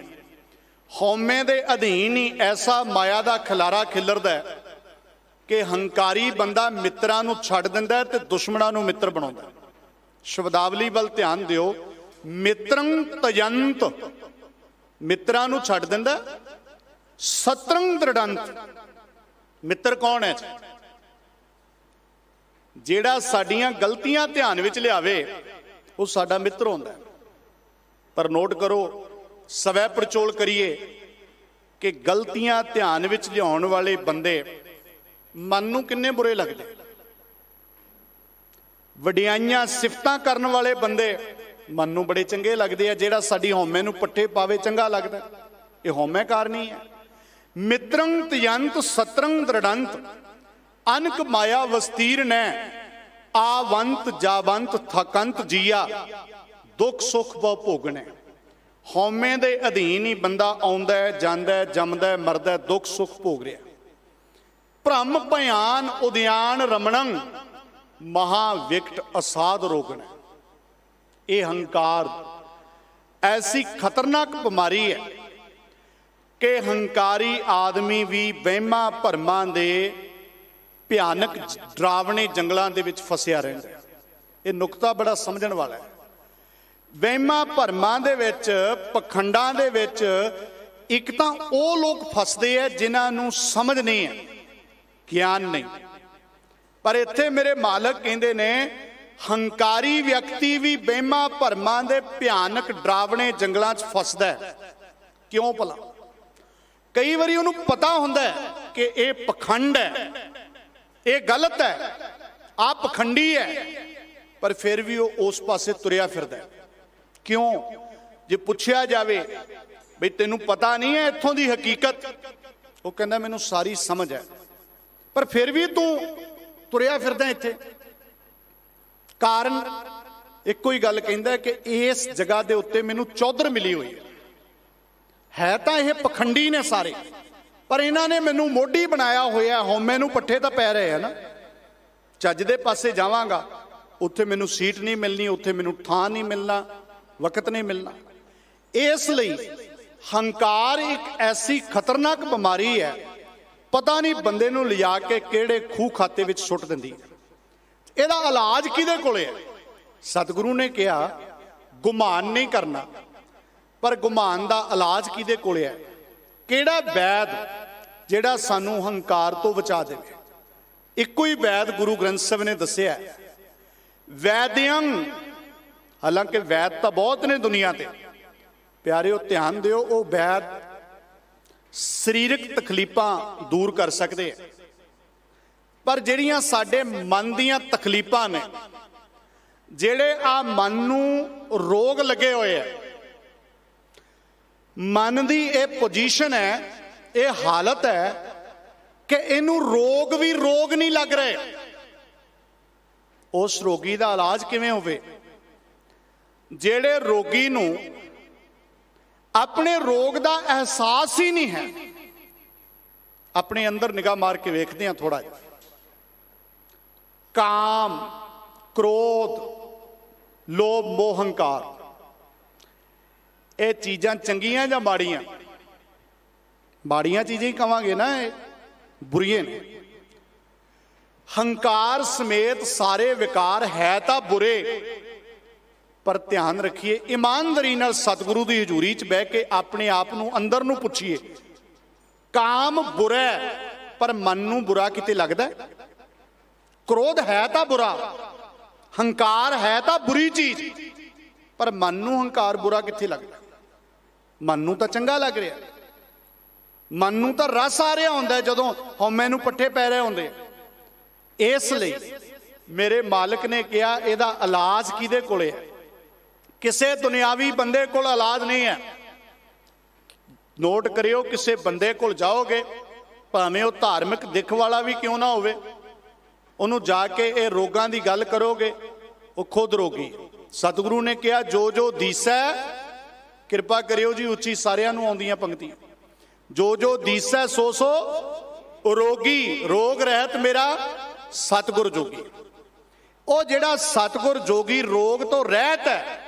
हौमे दे अधीन ही ऐसा माया का खिलारा खिलरदा है कि हंकारी बंदा मित्रां नूं छड्ड दिंदा है ते दुश्मनां नूं मित्र बनाउंदा है। शब्दावली वल ध्यान दिओ, मित्रं त्यंत, मित्रां नूं छड्ड दिंदा, सत्रं दृढ़ंत। मित्र कौन है? जिहड़ा साडीआं गलतियां ध्यान विच लियावे वो साडा मित्र हुंदा है। पर नोट करो, सवै परचोल करिए कि गलतियां ध्यान विच लियाउण वाले बंदे मन नूं किन्ने बुरे लगदे। वडियाइयां सिफतां करन वाले बंदे मन नूं बड़े चंगे लगदे आ। जिहड़ा साडी हौमे नूं पट्ठे पावे चंगा लगदा, ये हौमे कारनी है। मित्रं त्यंत सत्रं दृढ़ंत अनक माया वस्तीरन। आवंत जावंत थकंत जिया, दुख सुख बहु भोगने। हौमे दे अधीन ही बंदा आउंदा है, जांदा है, जमदा है, मरदा है, दुख सुख भोग रहा। भ्रम भयान उद्यान रमणं महाविकट असाध रोगण। ये हंकार ऐसी खतरनाक बीमारी है कि हंकारी आदमी भी वहमां भरमां दे भयानक डरावने जंगलों के विच फसिया रहिंदा है। ये नुकता बड़ा समझण वाला है। वहमां भरमां दे विच, पखंडां दे विच एक तां ओह लोग फसदे है जिन्हां नूं समझ नहीं है, ज्ञान नहीं। पर इत्थे मेरे मालक कहंदे ने, हंकारी व्यक्ति भी वहमां भरमां दे भयानक डरावने जंगलों च फसदा है। क्यों भला? कई बारी उन्होंने पता हुंदा है कि यह पखंड है, ये गलत है, आप पखंडी है, पर फिर भी वो उस पासे तुरिया फिरदा है। क्यों? जे पुछया जावे बई तेनू पता नहीं है इत्थों की हकीकत, वो कहंदा मैनू सारी समझ है, पर फिर भी तू तुरिया फिरदा इत्थे। कारण एक ही गल कहंदा कि इस जगह के उत्ते मैनू चौधर मिली हुई है तो यह पखंडी ने सारे, पर इन्होंने मैनू मोढ़ी बनाया होया। हौमे नू पट्ठे तो पै रहे हैं ना। चज दे पासे जावांगा उत्थे मैनू सीट नहीं मिलनी, उत्थे मैनू थां नहीं मिलना, वक्त नहीं मिलना। इसलिए हंकार एक ऐसी खतरनाक बीमारी है, पता नहीं बंदे नू लिया के किहड़े खूह खाते विच सुट दिंदी है। इहदा इलाज किहदे कोले है? सतगुरु ने कहा गुमान नहीं करना, पर गुमान दा इलाज किहदे कोले है? किहड़ा वैद जिहड़ा सानू हंकार तो बचा देवे? इक्को ही वैद गुरु ग्रंथ साहिब ने दस्सिया है, वैद्यं। हालांकि वैद तो बहुत ने दुनिया ते, प्यारिओ ध्यान दिओ, वो वैद शरीरक तकलीफां दूर कर सकते हैं, पर ਜਿਹੜੀਆਂ ਸਾਡੇ ਮਨ ਦੀਆਂ ਤਕਲੀਫਾਂ ਨੇ, ਜਿਹੜੇ ਆ ਮਨ ਨੂੰ ਰੋਗ ਲੱਗੇ ਹੋਏ ਆ, ਮਨ ਦੀ ਇਹ ਪੋਜੀਸ਼ਨ ਹੈ, ਇਹ ਹਾਲਤ ਹੈ ਕਿ ਇਹਨੂੰ ਰੋਗ ਵੀ ਰੋਗ ਨਹੀਂ ਲੱਗ ਰਹੇ। ਉਸ ਰੋਗੀ ਦਾ ਇਲਾਜ ਕਿਵੇਂ ਹੋਵੇ? ਜਿਹੜੇ ਰੋਗੀ ਨੂੰ ਆਪਣੇ ਰੋਗ ਦਾ ਅਹਿਸਾਸ ਹੀ ਨਹੀਂ ਹੈ। ਆਪਣੇ ਅੰਦਰ ਨਿਗਾਹ ਮਾਰ ਕੇ ਵੇਖਦੇ ਹਾਂ ਥੋੜਾ ਜਿਹਾ। ਕਾਮ, ਕ੍ਰੋਧ, ਲੋਭ, ਮੋਹ, ਹੰਕਾਰ, ਇਹ ਚੀਜ਼ਾਂ ਚੰਗੀਆਂ ਜਾਂ ਮਾੜੀਆਂ? ਮਾੜੀਆਂ ਚੀਜ਼ਾਂ ਹੀ ਕਵਾਂਗੇ ਨਾ, ਇਹ ਬੁਰੀਆਂ ਨੇ। ਹੰਕਾਰ ਸਮੇਤ ਸਾਰੇ ਵਿਕਾਰ ਹੈ ਤਾਂ ਬੁਰੇ, ਪਰ ਧਿਆਨ ਰੱਖੀਏ, ਇਮਾਨਦਾਰੀ ਨਾਲ ਸਤਿਗੁਰੂ ਦੀ ਹਜ਼ੂਰੀ 'ਚ ਬਹਿ ਕੇ ਆਪਣੇ ਆਪ ਨੂੰ ਅੰਦਰ ਨੂੰ ਪੁੱਛੀਏ, ਕਾਮ ਬੁਰਾ ਹੈ ਪਰ ਮਨ ਨੂੰ ਬੁਰਾ ਕਿਤੇ ਲੱਗਦਾ? ਕ੍ਰੋਧ ਹੈ ਤਾਂ ਬੁਰਾ, ਹੰਕਾਰ ਹੈ ਤਾਂ ਬੁਰੀ ਚੀਜ਼, ਪਰ ਮਨ ਨੂੰ ਹੰਕਾਰ ਬੁਰਾ ਕਿੱਥੇ ਲੱਗਦਾ? ਮਨ ਨੂੰ ਤਾਂ ਚੰਗਾ ਲੱਗ ਰਿਹਾ, ਮਨ ਨੂੰ ਤਾਂ ਰਸ ਆ ਰਿਹਾ ਹੁੰਦਾ ਜਦੋਂ ਹਉਮੈ ਨੂੰ ਪੱਠੇ ਪੈ ਰਹੇ ਹੁੰਦੇ। ਇਸ ਲਈ ਮੇਰੇ ਮਾਲਕ ਨੇ ਕਿਹਾ ਇਹਦਾ ਇਲਾਜ ਕਿਹਦੇ ਕੋਲੇ ਹੈ? ਕਿਸੇ ਦੁਨਿਆਵੀ ਬੰਦੇ ਕੋਲ ਇਲਾਜ ਨਹੀਂ ਹੈ। ਨੋਟ ਕਰਿਓ, ਕਿਸੇ ਬੰਦੇ ਕੋਲ ਜਾਓਗੇ, ਭਾਵੇਂ ਉਹ ਧਾਰਮਿਕ ਦਿੱਖ ਵਾਲਾ ਵੀ ਕਿਉਂ ਨਾ ਹੋਵੇ, ਉਹਨੂੰ ਜਾ ਕੇ ਇਹ ਰੋਗਾਂ ਦੀ ਗੱਲ ਕਰੋਗੇ, ਉਹ ਖੁਦ ਰੋਗੀ। ਸਤਿਗੁਰੂ ਨੇ ਕਿਹਾ ਜੋ ਜੋ ਦੀਸੈ, ਕਿਰਪਾ ਕਰਿਓ ਜੀ ਉੱਚੀ, ਸਾਰਿਆਂ ਨੂੰ ਆਉਂਦੀਆਂ ਪੰਕਤੀਆਂ, ਜੋ ਜੋ ਦੀਸੈ ਸੋ ਸੋ ਰੋਗੀ, ਰੋਗ ਰਹਿਤ ਮੇਰਾ ਸਤਿਗੁਰ ਜੋਗੀ। ਉਹ ਜਿਹੜਾ ਸਤਿਗੁਰ ਜੋਗੀ ਰੋਗ ਤੋਂ ਰਹਿਤ ਹੈ,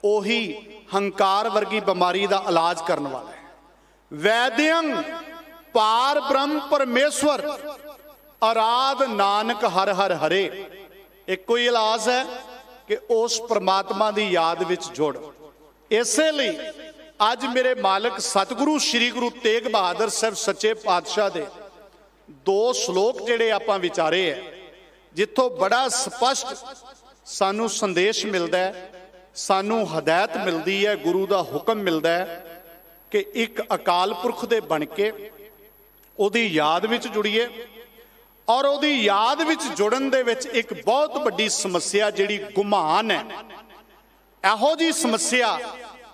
ਉਹੀ ਹੰਕਾਰ ਵਰਗੀ ਬਿਮਾਰੀ ਦਾ ਇਲਾਜ ਕਰਨ ਵਾਲਾ ਹੈ। ਵੈਦਿਅੰ ਪਾਰ ਬ੍ਰਹਮ ਪਰਮੇਸ਼ਵਰ ਅਰਾਧ ਨਾਨਕ ਹਰ ਹਰ ਹਰੇ। ਇੱਕੋ ਹੀ ਇਲਾਜ ਹੈ ਕਿ ਉਸ ਪਰਮਾਤਮਾ ਦੀ ਯਾਦ ਵਿੱਚ ਜੁੜ। ਇਸੇ ਲਈ ਅੱਜ ਮੇਰੇ ਮਾਲਕ ਸਤਿਗੁਰੂ ਸ੍ਰੀ ਗੁਰੂ ਤੇਗ ਬਹਾਦਰ ਸਾਹਿਬ ਸੱਚੇ ਪਾਤਸ਼ਾਹ ਦੇ 2 ਸ਼ਲੋਕ ਜਿਹੜੇ ਆਪਾਂ ਵਿਚਾਰੇ ਹੈ, ਜਿੱਥੋਂ ਬੜਾ ਸਪਸ਼ਟ ਸਾਨੂੰ ਸੰਦੇਸ਼ ਮਿਲਦਾ ਹੈ, ਸਾਨੂੰ ਹਦਾਇਤ ਮਿਲਦੀ ਹੈ, ਗੁਰੂ ਦਾ ਹੁਕਮ ਮਿਲਦਾ ਹੈ ਕਿ ਇੱਕ ਅਕਾਲ ਪੁਰਖ ਦੇ ਬਣ ਕੇ ਉਹਦੀ ਯਾਦ ਵਿੱਚ ਜੁੜੀਏ। ਔਰ ਉਹਦੀ ਯਾਦ ਵਿੱਚ ਜੁੜਨ ਦੇ ਵਿੱਚ ਇੱਕ ਬਹੁਤ ਵੱਡੀ ਸਮੱਸਿਆ ਜਿਹੜੀ ਗੁਮਾਨ ਹੈ, ਇਹੋ ਜਿਹੀ ਸਮੱਸਿਆ,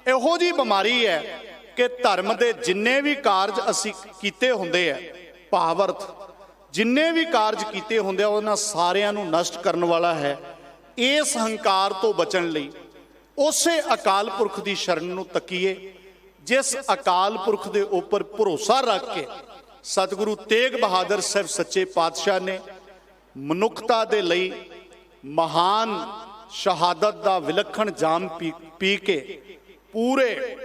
ਇਹੋ ਜਿਹੀ ਬਿਮਾਰੀ ਹੈ ਕਿ ਧਰਮ ਦੇ ਜਿੰਨੇ ਵੀ ਕਾਰਜ ਅਸੀਂ ਕੀਤੇ ਹੁੰਦੇ ਆ, ਭਾਵ ਅਰਥ ਜਿੰਨੇ ਵੀ ਕਾਰਜ ਕੀਤੇ ਹੁੰਦੇ ਆ, ਉਹਨਾਂ ਸਾਰਿਆਂ ਨੂੰ ਨਸ਼ਟ ਕਰਨ ਵਾਲਾ ਹੈ। ਇਸ ਹੰਕਾਰ ਤੋਂ ਬਚਣ ਲਈ ਉਸੇ ਅਕਾਲ ਪੁਰਖ ਦੀ ਸ਼ਰਨ ਨੂੰ ਤੱਕੀਏ, ਜਿਸ ਅਕਾਲ ਪੁਰਖ ਦੇ ਉੱਪਰ ਭਰੋਸਾ ਰੱਖ ਕੇ ਸਤਿਗੁਰੂ ਤੇਗ ਬਹਾਦਰ ਸਾਹਿਬ ਸੱਚੇ ਪਾਤਸ਼ਾਹ ਨੇ ਮਨੁੱਖਤਾ ਦੇ ਲਈ ਮਹਾਨ ਸ਼ਹਾਦਤ ਦਾ ਵਿਲੱਖਣ ਜਾਮ ਪੀ ਕੇ ਪੂਰੇ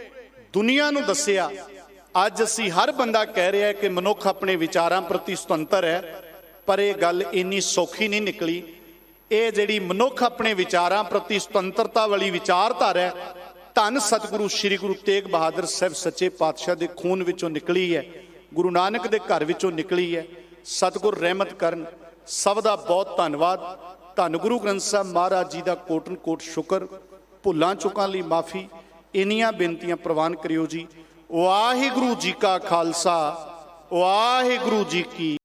ਦੁਨੀਆ ਨੂੰ ਦੱਸਿਆ। ਅੱਜ ਅਸੀਂ ਹਰ ਬੰਦਾ ਕਹਿ ਰਿਹਾ ਕਿ ਮਨੁੱਖ ਆਪਣੇ ਵਿਚਾਰਾਂ ਪ੍ਰਤੀ ਸੁਤੰਤਰ ਹੈ, ਪਰ ਇਹ ਗੱਲ ਇੰਨੀ ਸੌਖੀ ਨਹੀਂ ਨਿਕਲੀ। ਇਹ ਜਿਹੜੀ ਮਨੁੱਖ ਆਪਣੇ ਵਿਚਾਰਾਂ ਪ੍ਰਤੀ ਸੁਤੰਤਰਤਾ ਵਾਲੀ ਵਿਚਾਰਧਾਰਾ ਹੈ, ਧੰਨ ਸਤਿਗੁਰੂ ਸ੍ਰੀ ਗੁਰੂ ਤੇਗ ਬਹਾਦਰ ਸਾਹਿਬ ਸੱਚੇ ਪਾਤਸ਼ਾਹ ਦੇ ਖੂਨ ਵਿੱਚੋਂ ਨਿਕਲੀ ਹੈ, ਗੁਰੂ ਨਾਨਕ ਦੇ ਘਰ ਵਿੱਚੋਂ ਨਿਕਲੀ ਹੈ। ਸਤਿਗੁਰ ਰਹਿਮਤ ਕਰਨ। ਸਭ ਦਾ ਬਹੁਤ ਧੰਨਵਾਦ। ਧੰਨ ਗੁਰੂ ਗ੍ਰੰਥ ਸਾਹਿਬ ਮਹਾਰਾਜ ਜੀ ਦਾ ਕੋਟਨ ਕੋਟ ਸ਼ੁਕਰ। ਭੁੱਲਾਂ ਚੁੱਕਾਂ ਲਈ ਮਾਫੀ। ਇੰਨੀਆਂ ਬੇਨਤੀਆਂ ਪ੍ਰਵਾਨ ਕਰਿਓ ਜੀ। ਵਾਹਿਗੁਰੂ ਜੀ ਕਾ ਖਾਲਸਾ, ਵਾਹਿਗੁਰੂ ਜੀ ਕੀ